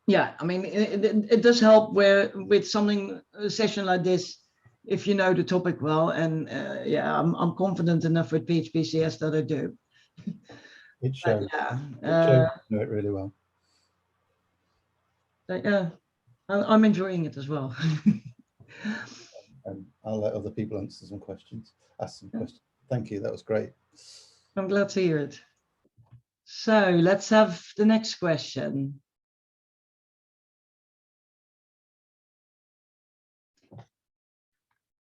Yeah, I mean, it does help where with something, a session like this, if you know the topic well. And yeah, I'm confident enough with PHPCS that I do. It shows. Yeah, It shows you know it really well. yeah, I'm enjoying it as well. And I'll let other people answer some questions, ask some questions. Thank you, that was great. I'm glad to hear it. So let's have the next question.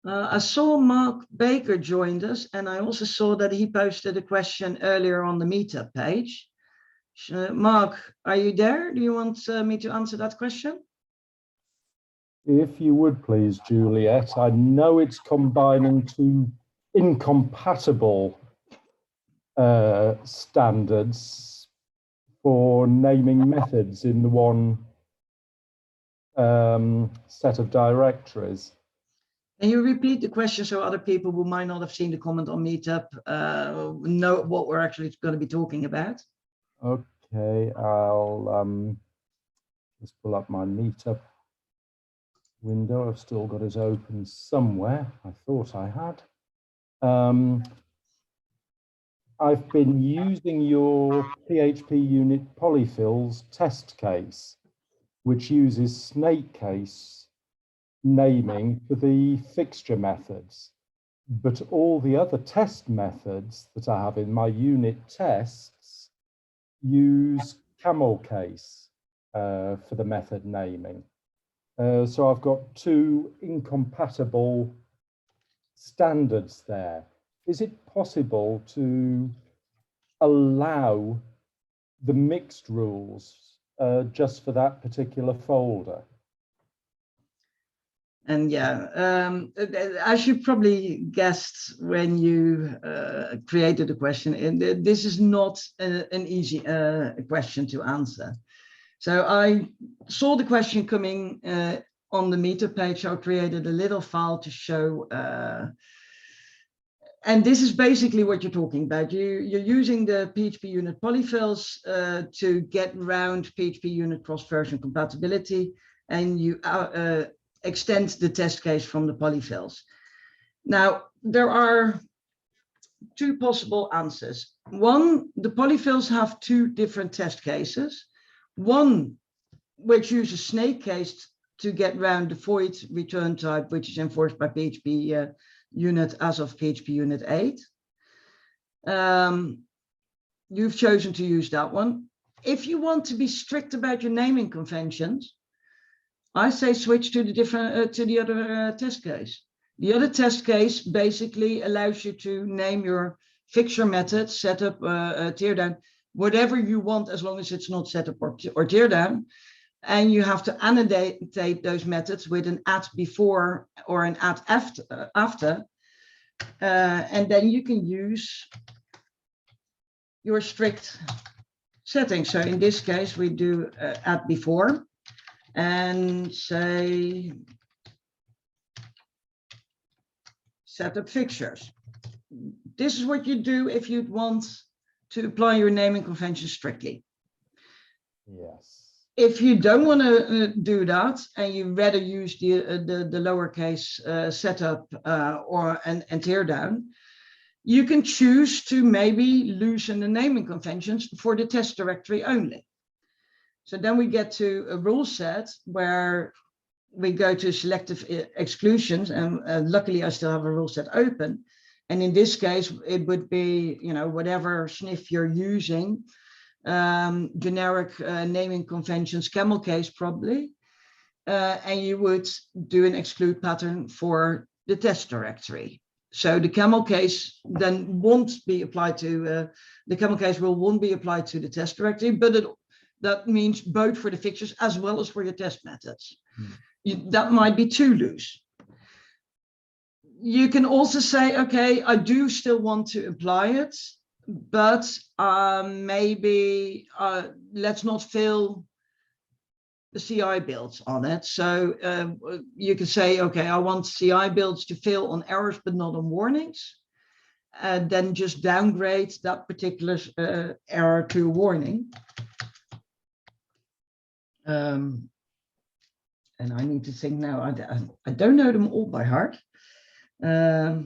I saw Mark Baker joined us, and I also saw that he posted a question earlier on the meetup page. Mark, are you there? Do you want me to answer that question? If you would please, Juliette, I know it's combining two incompatible standards for naming methods in the one set of directories. Can you repeat the question so other people who might not have seen the comment on Meetup know what we're actually going to be talking about? Okay, I'll just pull up my Meetup window. I've still got it open somewhere. I thought I had. I've been using your PHP unit polyfills test case, which uses snake case naming for the fixture methods. But all the other test methods that I have in my unit tests use camel case for the method naming. So I've got two incompatible standards there. Is it possible to allow the mixed rules just for that particular folder? And yeah, as you probably guessed when you created the question, and this is not an easy question to answer. So I saw the question coming on the Meetup page. I created a little file to show, and this is basically what you're talking about. You're using the PHP unit polyfills to get around PHP unit cross-version compatibility, and you extend the test case from the polyfills. Now, there are two possible answers. One, the polyfills have two different test cases. One, which uses snake case to get around the void return type, which is enforced by PHP unit as of PHP unit 8. You've chosen to use that one. If you want to be strict about your naming conventions, I say switch to the different to the other test case. The other test case basically allows you to name your fixture method, setup, teardown, whatever you want, as long as it's not setup or teardown. And you have to annotate those methods with an at before or an at after. And then you can use your strict settings. So in this case, we do at before. And say setup fixtures. This is what you do if you'd want to apply your naming convention strictly. Yes. If you don't want to do that and you rather use the lowercase setup and teardown, you can choose to maybe loosen the naming conventions for the test directory only. So then we get to a rule set where we go to selective exclusions, and luckily I still have a rule set open. And in this case, it would be, you know, whatever sniff you're using, generic naming conventions, camel case probably, and you would do an exclude pattern for the test directory. So the camel case then won't be applied to, the camel case rule won't be applied to the test directory, but that means both for the fixtures as well as for your test methods. That might be too loose. You can also say, okay, I do still want to apply it, but maybe let's not fill the CI builds on it. So you can say, okay, I want CI builds to fail on errors, but not on warnings. And then just downgrade that particular error to a warning. And I need to think now, I don't know them all by heart. I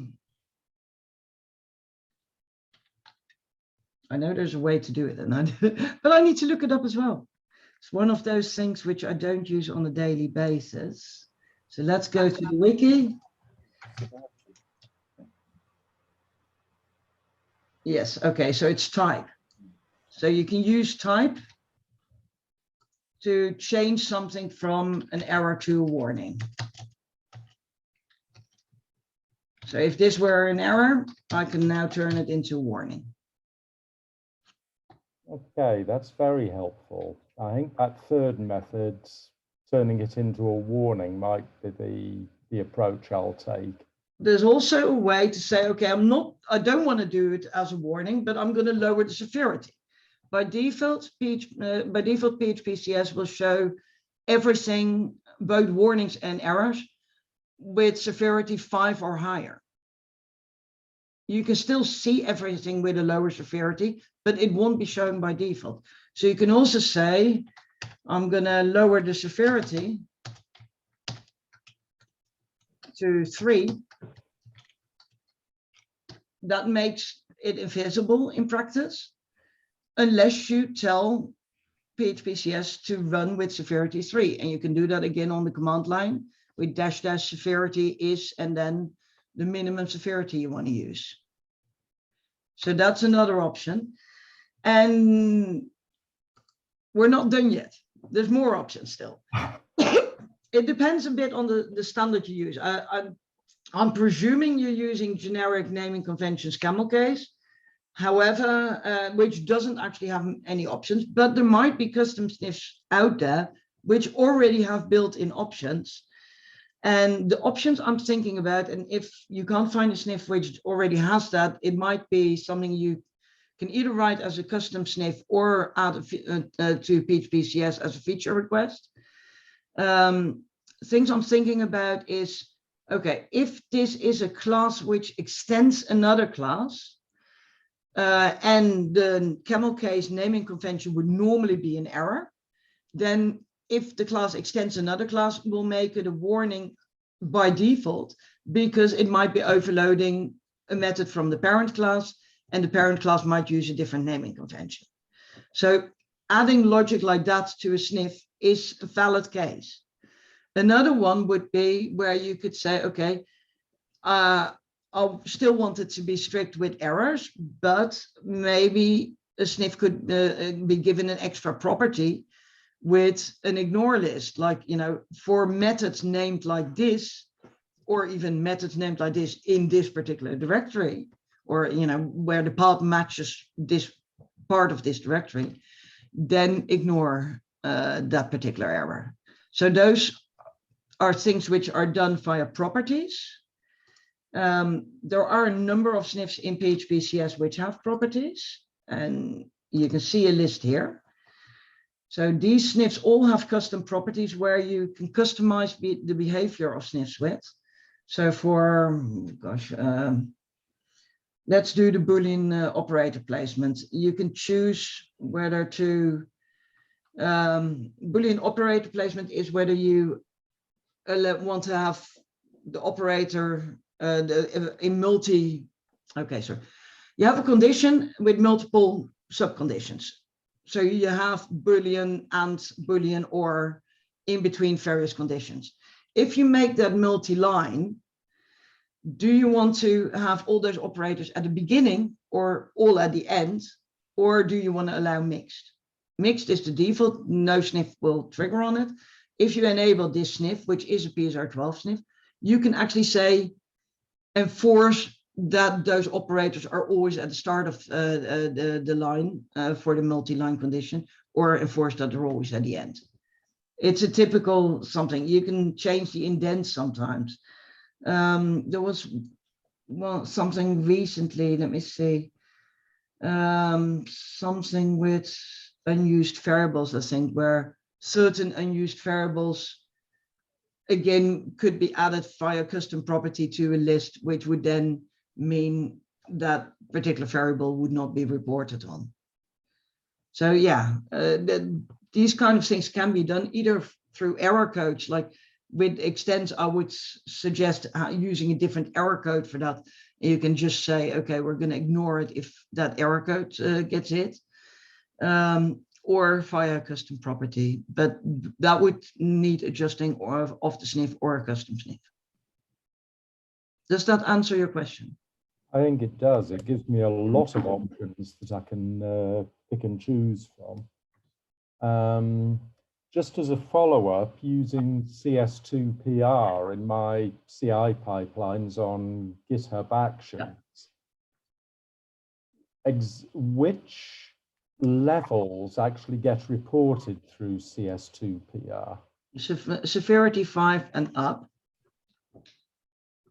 know there's a way to do it, but I need to look it up as well. It's one of those things which I don't use on a daily basis. So let's go to the wiki. Yes, okay, so it's type. So you can use type to change something from an error to a warning. So if this were an error, I can now turn it into a warning. Okay, that's very helpful. I think that third method, turning it into a warning, might be the approach I'll take. There's also a way to say, okay, I don't want to do it as a warning, but I'm going to lower the severity. By default, PHPCS will show everything, both warnings and errors, with severity 5 or higher. You can still see everything with a lower severity, but it won't be shown by default. So you can also say, I'm going to lower the severity to 3. That makes it invisible in practice, unless you tell PHPCS to run with severity 3. And you can do that again on the command line with -- severity is, and then the minimum severity you want to use. So that's another option. And we're not done yet. There's more options still. It depends a bit on the standard you use. I'm presuming you're using generic naming conventions camel case. However, which doesn't actually have any options, but there might be custom sniffs out there which already have built-in options. And the options I'm thinking about, and if you can't find a sniff which already has that, it might be something you can either write as a custom sniff or add to PHPCS as a feature request. Things I'm thinking about is, okay, if this is a class which extends another class, and the camel case naming convention would normally be an error, then if the class extends another class, we'll make it a warning by default, because it might be overloading a method from the parent class, and the parent class might use a different naming convention. So adding logic like that to a sniff is a valid case. Another one would be where you could say, okay, I still want it to be strict with errors, but maybe a sniff could be given an extra property with an ignore list, like, you know, for methods named like this, or even methods named like this in this particular directory, or, you know, where the path matches this part of this directory, then ignore that particular error. So those are things which are done via properties. There are a number of sniffs in PHPCS which have properties, and you can see a list here. So these sniffs all have custom properties where you can customize the behavior of sniffs with. So for, gosh, let's do the Boolean operator placement. You can choose whether to, Boolean operator placement is whether you want to have the operator in multi, okay, so you have a condition with multiple subconditions. So you have Boolean and Boolean or in between various conditions. If you make that multi-line, do you want to have all those operators at the beginning or all at the end, or do you want to allow mixed? Mixed is the default, no sniff will trigger on it. If you enable this sniff, which is a PSR12 sniff, you can actually say, enforce that those operators are always at the start of the line for the multi-line condition, or enforce that they're always at the end. It's a typical something. You can change the indent sometimes. There was something recently, let me see, something with unused variables, I think, where certain unused variables again could be added via custom property to a list, which would then mean that particular variable would not be reported on. So yeah, these kind of things can be done either through error codes, like with extents, I would suggest using a different error code for that. You can just say, okay, we're going to ignore it if that error code gets hit, or via a custom property. But that would need adjusting of the sniff or a custom sniff. Does that answer your question? I think it does. It gives me a lot of options that I can pick and choose from. Just as a follow-up, using CS2PR in my CI pipelines on GitHub Actions, which levels actually get reported through CS2PR? Severity 5 and up.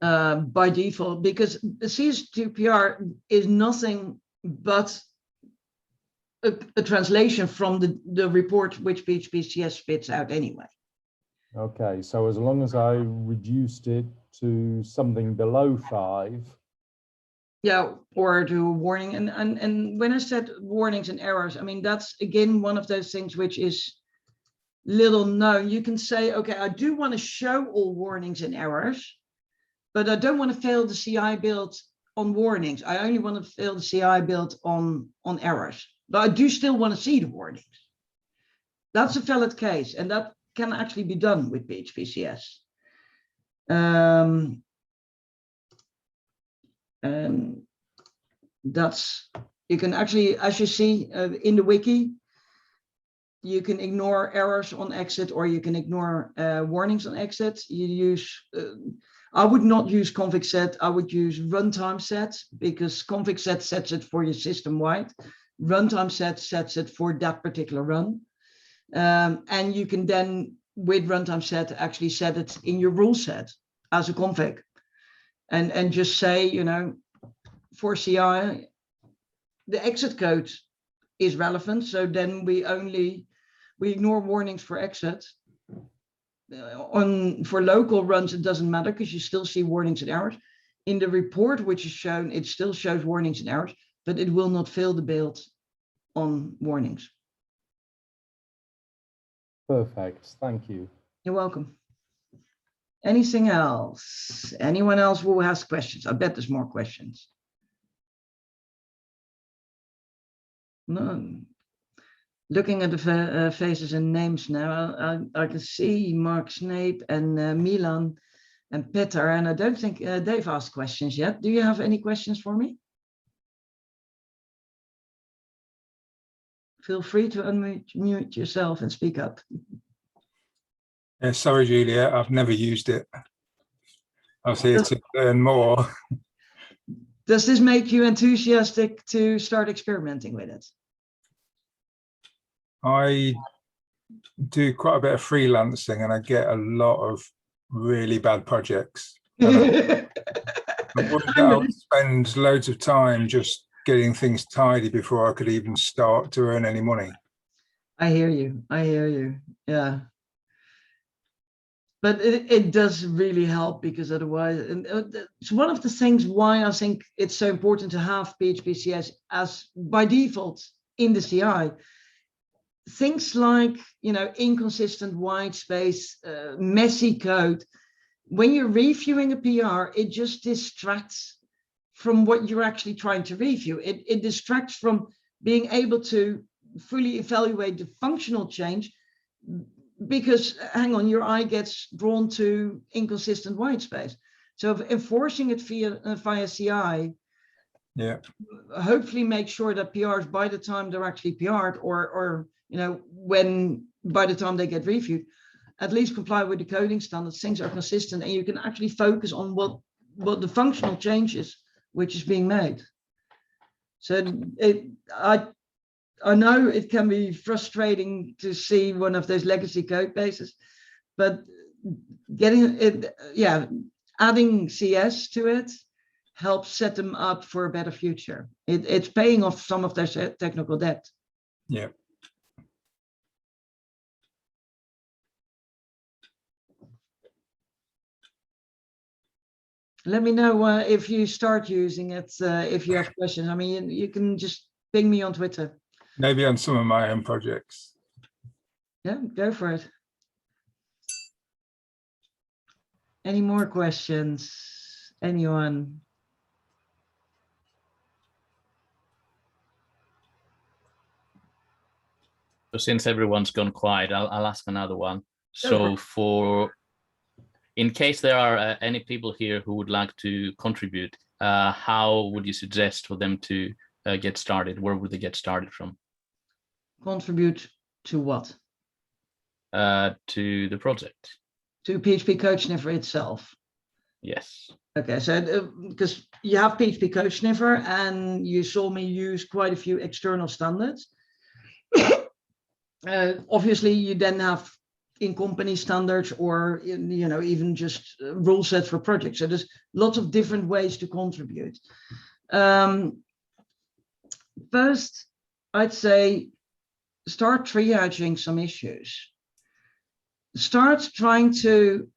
By default, because CS2PR is nothing but a translation from the report which PHPCS spits out anyway. Okay, so as long as I reduced it to something below 5. Yeah, or to warning. And when I said warnings and errors, I mean, that's again one of those things which is little known. You can say, okay, I do want to show all warnings and errors, but I don't want to fail the CI build on warnings. I only want to fail the CI build on errors, but I do still want to see the warnings. That's a valid case, and that can actually be done with PHPCS. And that's, you can actually, as you see in the wiki, you can ignore errors on exit, or you can ignore warnings on exit. You use, I would not use config set, I would use runtime set, because config set sets it for your system wide. Runtime set sets it for that particular run. And you can then, with runtime set, actually set it in your rule set as a config. And just say, you know, for CI, the exit code is relevant. So then we ignore warnings for exit. For local runs, it doesn't matter because you still see warnings and errors. In the report, which is shown, it still shows warnings and errors, but it will not fail the build on warnings. Perfect, thank you. You're welcome. Anything else? Anyone else who has questions? I bet there's more questions. No. Looking at the faces and names now, I can see Mark Snape and Milan and Peter, and I don't think they've asked questions yet. Do you have any questions for me? Feel free to unmute yourself and speak up. Sorry, Juliette, I've never used it. I was here to learn more. Does this make you enthusiastic to start experimenting with it? I do quite a bit of freelancing and I get a lot of really bad projects. I would spend loads of time just getting things tidy before I could even start to earn any money. I hear you. I hear you. Yeah. But it does really help, because otherwise, and it's one of the things why I think it's so important to have PHPCS as by default in the CI. Things like, you know, inconsistent white space, messy code. When you're reviewing a PR, it just distracts from what you're actually trying to review. It distracts from being able to fully evaluate the functional change, because hang on, your eye gets drawn to inconsistent white space. So enforcing it via CI, yeah, hopefully make sure that PRs by the time they're actually PR'd, or you know, by the time they get reviewed, at least comply with the coding standards, things are consistent, and you can actually focus on what the functional change is which is being made. So I know it can be frustrating to see one of those legacy code bases, but getting it, yeah, adding CS to it helps set them up for a better future. It's paying off some of their technical debt. Yeah. Let me know if you start using it, if you have questions. I mean, you can just ping me on Twitter. Maybe on some of my own projects. Yeah, go for it. Any more questions? Anyone? So since everyone's gone quiet, I'll ask another one. Go So in case there are any people here who would like to contribute, how would you suggest for them to get started? Where would they get started from? Contribute to what? To the project. To PHP CodeSniffer itself. Yes. Okay, so because you have PHP CodeSniffer and you saw me use quite a few external standards. Obviously, you then have in-company standards or even just rule sets for projects. So there's lots of different ways to contribute. First, I'd say start triaging some issues. Start trying to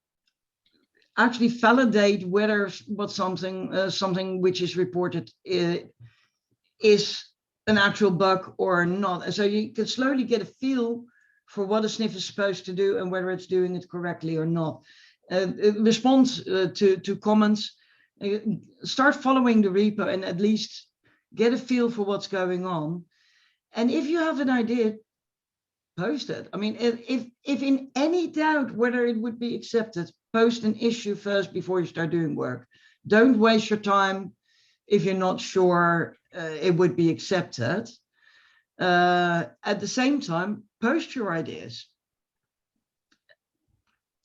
actually validate whether something which is reported is an actual bug or not. And so you can slowly get a feel for what a sniff is supposed to do and whether it's doing it correctly or not. Respond to comments, start following the repo and at least get a feel for what's going on. And if you have an idea, post it. I mean, if in any doubt whether it would be accepted, post an issue first before you start doing work. Don't waste your time if you're not sure it would be accepted. At the same time, post your ideas.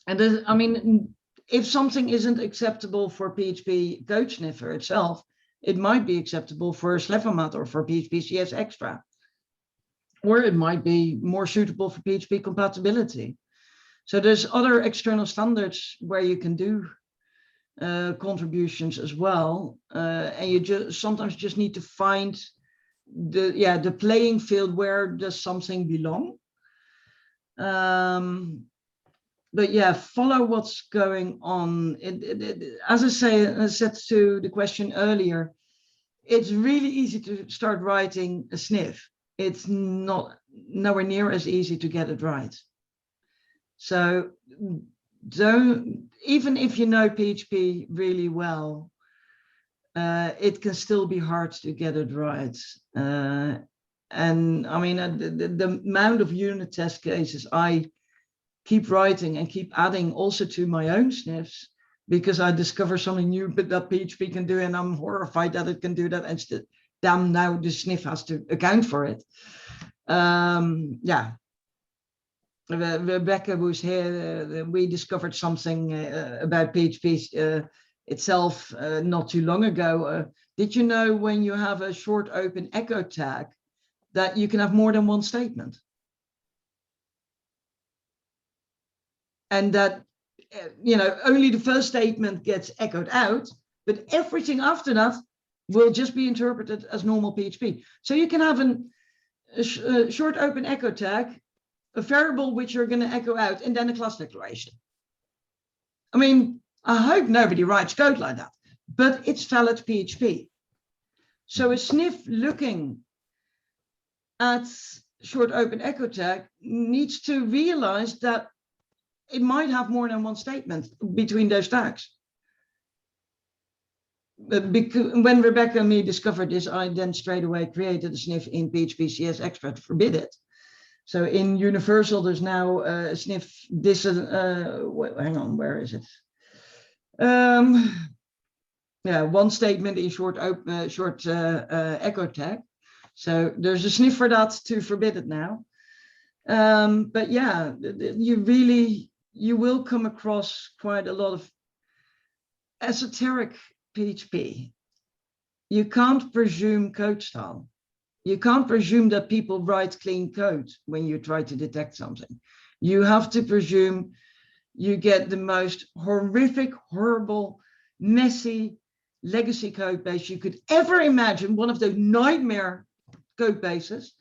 And I mean, if something isn't acceptable for PHP CodeSniffer itself, it might be acceptable for Slevomat or for PHPCS Extra. Or it might be more suitable for PHP compatibility. So there's other external standards where you can do contributions as well. And you sometimes just need to find the playing field. Where does something belong? But yeah, follow what's going on. As I said to the question earlier, it's really easy to start writing a sniff. It's nowhere near as easy to get it right. So even if you know PHP really well, it can still be hard to get it right. And I mean, the amount of unit test cases I keep writing and keep adding also to my own sniffs, because I discover something new that PHP can do, and I'm horrified that it can do that. And damn, now the sniff has to account for it. Yeah. Rebecca was here. We discovered something about PHP itself not too long ago. Did you know when you have a short open echo tag that you can have more than one statement? And that, only the first statement gets echoed out, but everything after that will just be interpreted as normal PHP. So you can have a short open echo tag, a variable which you're going to echo out, and then a class declaration. I mean, I hope nobody writes code like that, but it's valid PHP. So a sniff looking at short open echo tag needs to realize that it might have more than one statement between those tags. Because when Rebecca and me discovered this, I then straight away created a sniff in PHPCS Extra to forbid it. So in Universal, there's now a sniff. This hang on, where is it? Yeah, one statement in short echo tag. So there's a sniff for that to forbid it now. But yeah, you will come across quite a lot of esoteric PHP. You can't presume code style. You can't presume that people write clean code when you try to detect something. You have to presume you get the most horrific, horrible, messy legacy code base you could ever imagine, one of those nightmare code bases,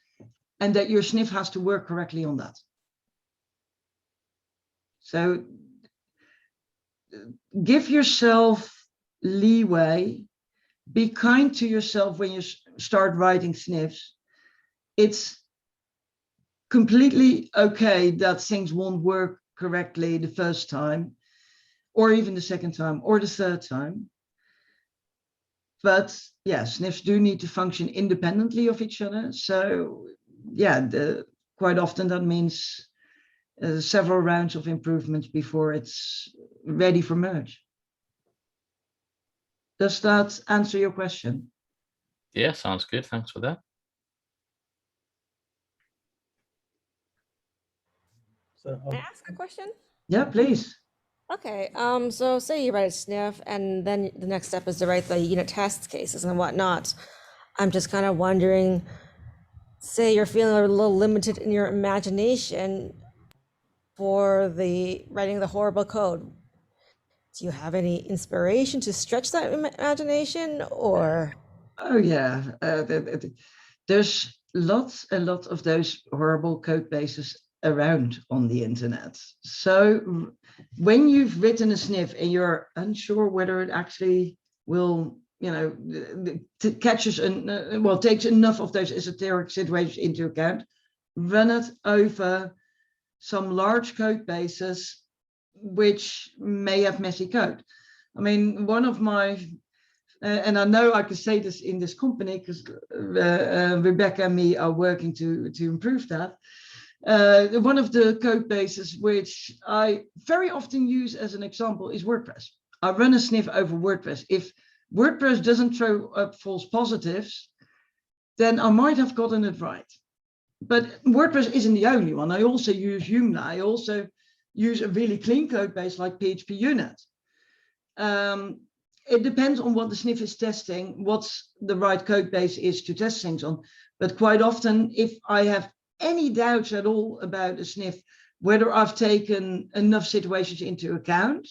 and that your sniff has to work correctly on that. So give yourself leeway, be kind to yourself when you start writing sniffs. It's completely okay that things won't work correctly the first time, or even the second time or the third time. But yeah, sniffs do need to function independently of each other. So yeah, quite often that means several rounds of improvements before it's ready for merge. Does that answer your question? Yeah, sounds good. Thanks for that. So Can I ask a question? Yeah, please. Okay, so say you write a sniff and then the next step is to write the unit test cases and whatnot. I'm just kind of wondering, say you're feeling a little limited in your imagination for writing the horrible code. Do you have any inspiration to stretch that imagination, or? Oh yeah, there's lots and lots of those horrible code bases around on the internet. So when you've written a sniff and you're unsure whether it actually will, catches takes enough of those esoteric situations into account, run it over some large code bases which may have messy code. I mean, one of my and I know I can say this in this company because Rebecca and me are working to improve that. One of the code bases which I very often use as an example is WordPress. I run a sniff over WordPress. If WordPress doesn't throw up false positives, then I might have gotten it right. But WordPress isn't the only one. I also use Joomla. I also use a really clean code base like PHPMiNDS. It depends on what the sniff is testing, what's the right code base is to test things on. But quite often, if I have any doubts at all about a sniff, whether I've taken enough situations into account,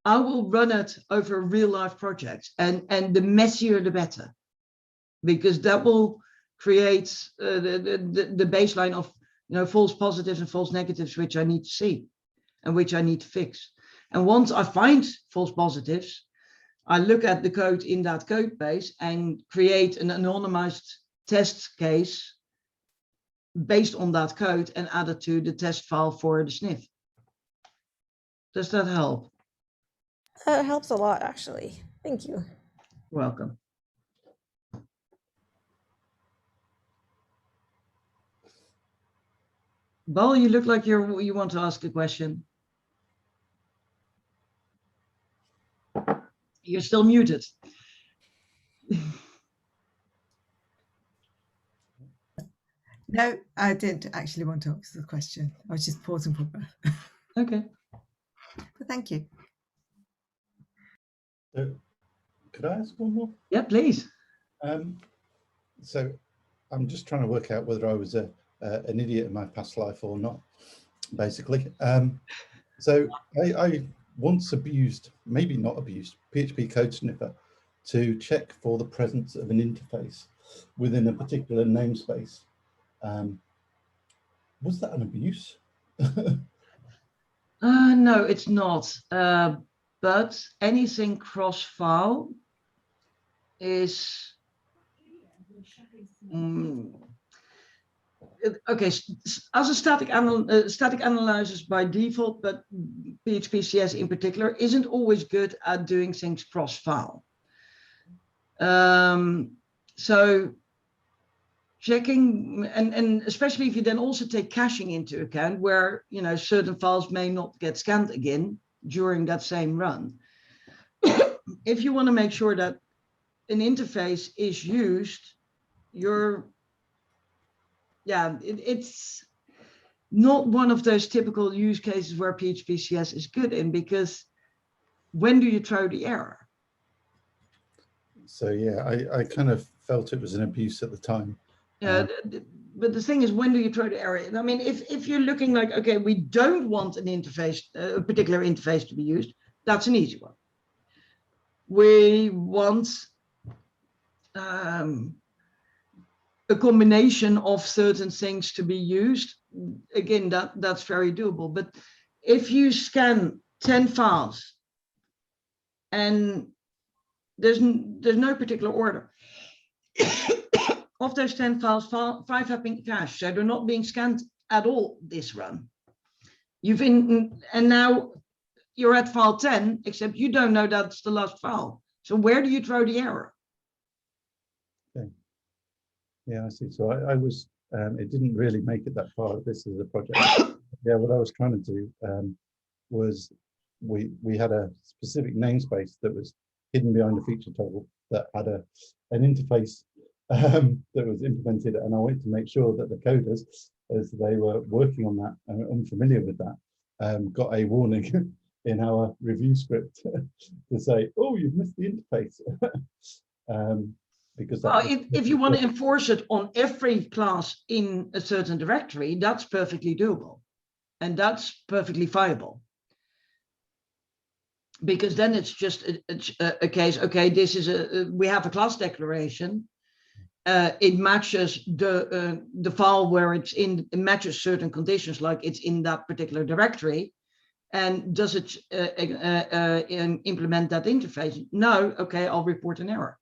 I will run it over a real life project. And the messier, the better, because that will create the baseline of false positives and false negatives, which I need to see and which I need to fix. And once I find false positives, I look at the code in that code base and create an anonymized test case based on that code and add it to the test file for the sniff. Does that help? It helps a lot, actually. Thank you. Welcome. Bal, you look like you want to ask a question. You're still muted. No, I didn't actually want to answer the question. I was just pausing for breath. Okay. But thank you. Could I ask one more? Yeah, please. So I'm just trying to work out whether I was an idiot in my past life or not, basically. So I once abused, maybe not abused, PHP Code Sniffer to check for the presence of an interface within a particular namespace. Was that an abuse? No, it's not. But anything cross-file is okay. As a static analyzers by default, but PHPCS in particular isn't always good at doing things cross-file. So checking, and especially if you then also take caching into account, where certain files may not get scanned again during that same run. If you want to make sure that an interface is used, it's not one of those typical use cases where PHPCS is good in, because when do you throw the error? So yeah, I kind of felt it was an abuse at the time. Yeah, but the thing is, when do you throw the error? I mean, if you're looking like, okay, we don't want an interface, a particular interface to be used, that's an easy one. We want a combination of certain things to be used. Again, that's very doable. But if you scan 10 files and there's no particular order, of those 10 files, 5 have been cached, so they're not being scanned at all this run. And now you're at file 10, except you don't know that's the last file. So where do you throw the error? Okay. Yeah, I see. So I was, it didn't really make it that far. This is a project. Yeah, what I was trying to do was we had a specific namespace that was hidden behind a feature toggle that had an interface that was implemented, and I wanted to make sure that the coders, as they were working on that and unfamiliar with that, got a warning in our review script to say, oh, you've missed the interface. Because Well, if you want to enforce it on every class in a certain directory, that's perfectly doable. And that's perfectly viable. Because then it's just a case, okay, this is we have a class declaration. It matches the file where it's in, it matches certain conditions, like it's in that particular directory. And does it implement that interface? No, okay, I'll report an error.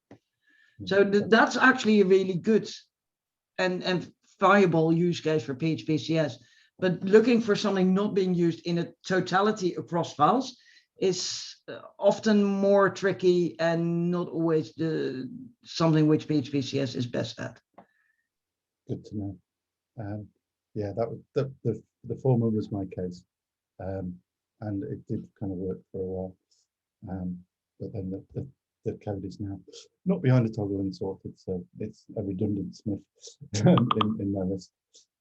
So that's actually a really good and viable use case for PHPCS. But looking for something not being used in a totality across files is often more tricky and not always something which PHPCS is best at. Good to know. Yeah, that was the Folmer was my case, and it did kind of work for a while. But then the code is now not behind a toggle and sorted, so it's a redundant sniff in my list.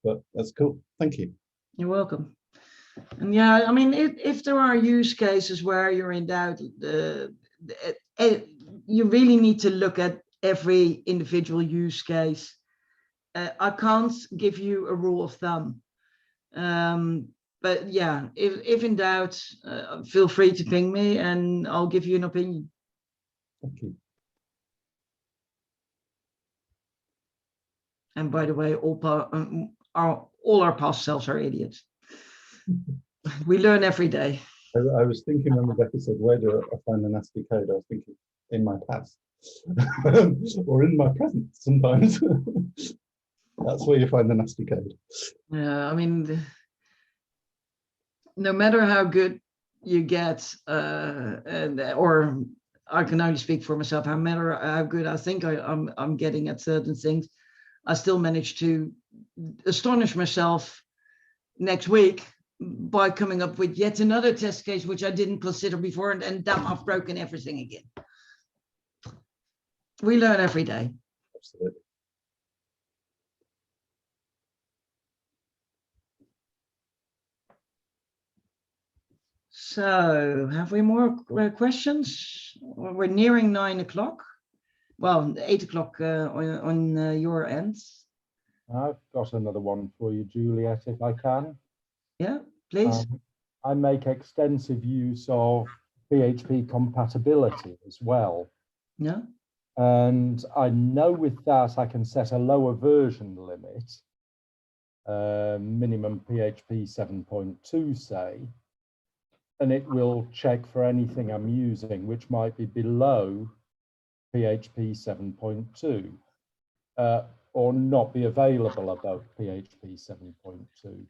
But that's cool. Thank you. You're welcome. And yeah, I mean, if there are use cases where you're in doubt, you really need to look at every individual use case. I can't give you a rule of thumb. But yeah, if in doubt, feel free to ping me and I'll give you an opinion. Thank you. And by the way, all our past selves are idiots. We learn every day. I was thinking when Rebecca said, where do I find the nasty code? I was thinking in my past or in my present sometimes. That's where you find the nasty code. Yeah, I mean, no matter how good you get, or I can only speak for myself, no matter how good I think I'm getting at certain things, I still manage to astonish myself next week by coming up with yet another test case which I didn't consider before, and damn, I've broken everything again. We learn every day. Absolutely. So have we more questions? We're nearing 9 o'clock. Well, 8 o'clock on your end. I've got another one for you, Juliette, if I can. Yeah, please. I make extensive use of PHP compatibility as well. Yeah. And I know with that I can set a lower version limit, minimum PHP 7.2 say, and it will check for anything I'm using which might be below PHP 7.2 or not be available above PHP 7.2.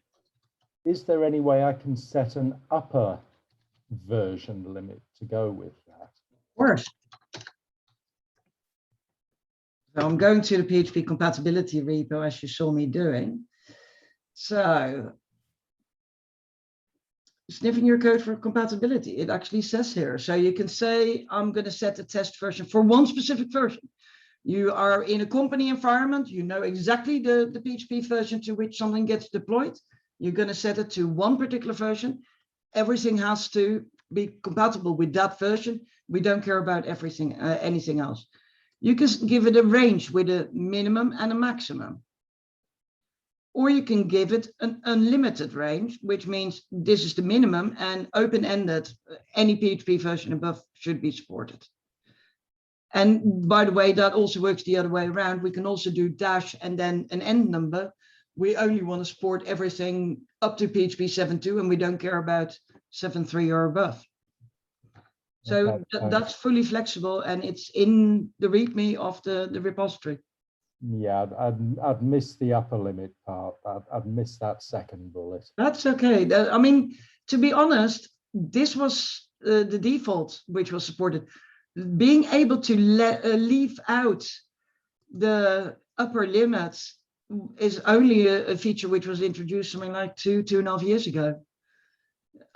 Is there any way I can set an upper version limit to go with that? Of course. So I'm going to the PHP compatibility repo as you saw me doing. So sniffing your code for compatibility, it actually says here. So you can say, I'm going to set a test version for one specific version. You are in a company environment, you know exactly the PHP version to which something gets deployed. You're going to set it to one particular version. Everything has to be compatible with that version. We don't care about everything, anything else. You can give it a range with a minimum and a maximum. Or you can give it an unlimited range, which means this is the minimum and open-ended. Any PHP version above should be supported. And by the way, that also works the other way around. We can also do dash and then an end number. We only want to support everything up to PHP 7.2 and we don't care about 7.3 or above. So that's fully flexible and it's in the README of the repository. Yeah, I'd missed the upper limit part. I'd missed that second bullet. That's okay. I mean, to be honest, this was the default which was supported. Being able to leave out the upper limits is only a feature which was introduced something like 2.5 years ago.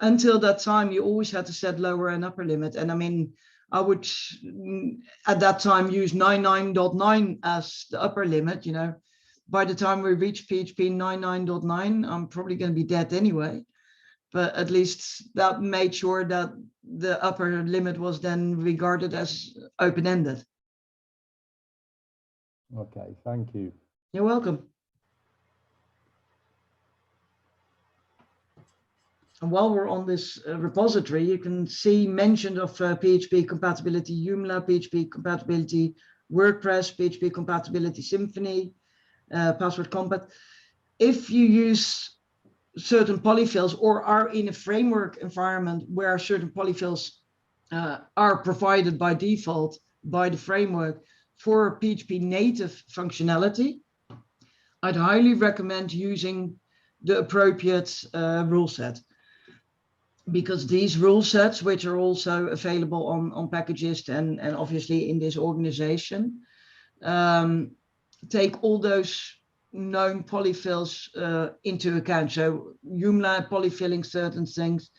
Until that time, you always had to set lower and upper limit. And I mean, I would at that time use 99.9 as the upper limit. You know, by the time we reach PHP 99.9, I'm probably going to be dead anyway. But at least that made sure that the upper limit was then regarded as open-ended. Okay, thank you. You're welcome. And while we're on this repository, you can see mention of PHP compatibility, Joomla, PHP compatibility, WordPress, PHP compatibility, Symfony, password compat. If you use certain polyfills or are in a framework environment where certain polyfills are provided by default by the framework for PHP native functionality, I'd highly recommend using the appropriate rule set. Because these rule sets, which are also available on Packagist and obviously in this organization, take all those known polyfills into account. So Joomla polyfilling certain things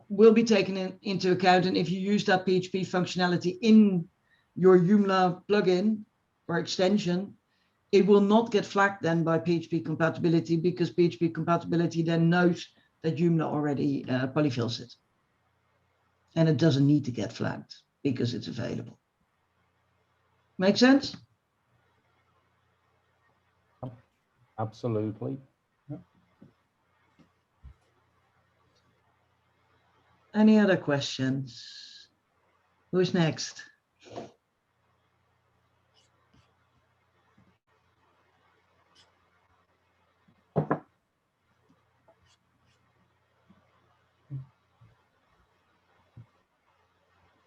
will be taken into account. And if you use that PHP functionality in your Joomla plugin or extension, it will not get flagged then by PHP compatibility, because PHP compatibility then knows that Joomla already polyfills it. And it doesn't need to get flagged because it's available. Make sense? Absolutely. Any other questions? Who's next?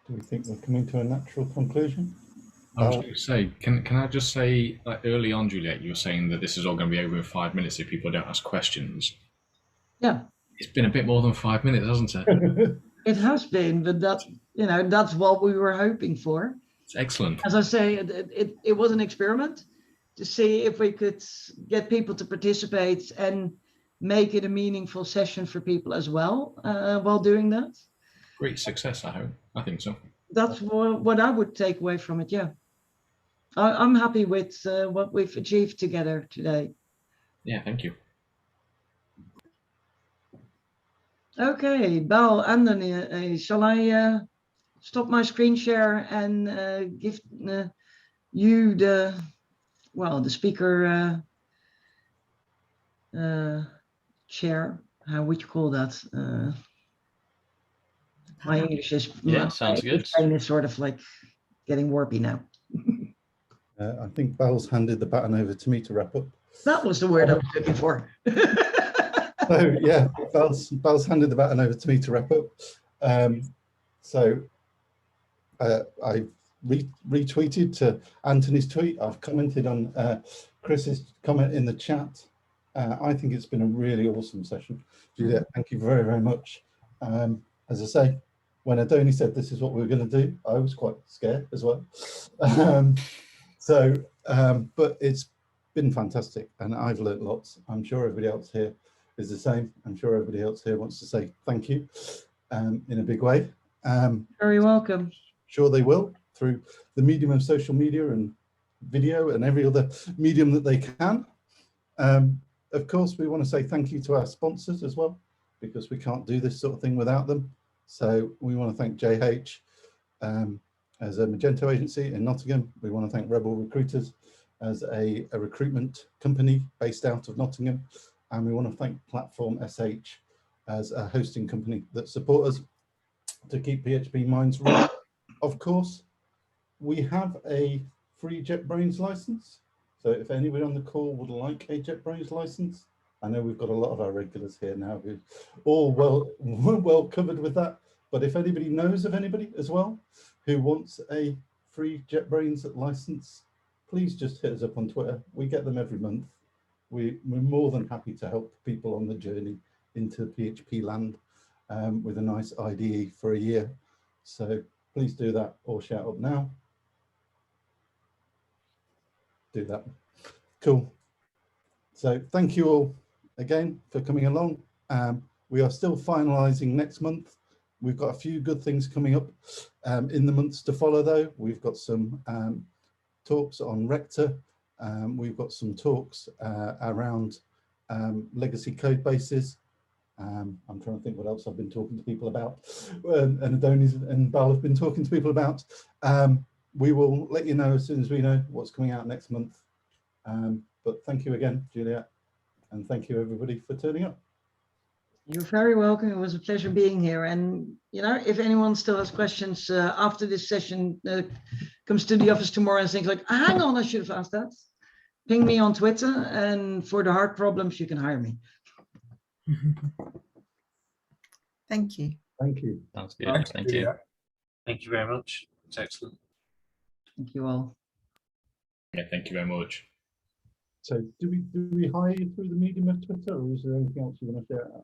Do we think we're coming to a natural conclusion? I was going to say, can I just say, like early on, Juliette, you were saying that this is all going to be over in 5 minutes if people don't ask questions. Yeah. It's been a bit more than 5 minutes, hasn't it? It has been, but that, you know, that's what we were hoping for. It's excellent. As I say, it was an experiment to see if we could get people to participate and make it a meaningful session for people as well while doing that. Great success, I hope. I think so. That's what I would take away from it, yeah. I'm happy with what we've achieved together today. Yeah, thank you. Okay, Bel, Anthony, shall I stop my screen share and give you the speaker chair? How would you call that? My English is sounds good. brain is sort of like getting warpy now. I think Bel's handed the baton over to me to wrap up. That was the word I was looking for. So yeah, Bel's handed the baton over to me to wrap up. I retweeted to Anthony's tweet. I've commented on Chris's comment in the chat. I think it's been a really awesome session. Juliette, thank you very, very much. As I say, when Adoni said this is what we were going to do, I was quite scared as well. But it's been fantastic and I've learned lots. I'm sure everybody else here is the same. I'm sure everybody else here wants to say thank you in a big way. Very welcome. Sure they will, through the medium of social media and video and every other medium that they can. Of course, we want to say thank you to our sponsors as well, because we can't do this sort of thing without them. So we want to thank JH as a Magento agency in Nottingham. We want to thank Rebel Recruiters as a recruitment company based out of Nottingham. And we want to thank Platform SH as a hosting company that support us to keep PHPMiNDS running. Of course, we have a free JetBrains license. So if anybody on the call would like a JetBrains license, I know we've got a lot of our regulars here now who all well covered with that. But if anybody knows of anybody as well who wants a free JetBrains license, please just hit us up on Twitter. We get them every month. We're more than happy to help people on the journey into PHP land. with a nice IDE for a year. So please do that or shout up now. Do that. Cool. So thank you all again for coming along. We are still finalising next month. We've got a few good things coming up in the months to follow though. We've got some talks on Rector. We've got some talks around legacy code bases. I'm trying to think what else I've been talking to people about, and Adonis and Bal have been talking to people about. We will let you know as soon as we know what's coming out next month. But thank you again, Juliette, and thank you everybody for turning up. You're very welcome. It was a pleasure being here. And, you know, if anyone still has questions after this session, comes to the office tomorrow and thinks like, hang on, I should have asked that. Ping me on Twitter, and for the hard problems, you can hire me. Thank you. Thank you. Sounds good. Thank you. Thank you very much. It's excellent. Thank you all. Yeah, thank you very much. So do we hire you through the medium of Twitter, or is there anything else you want to share?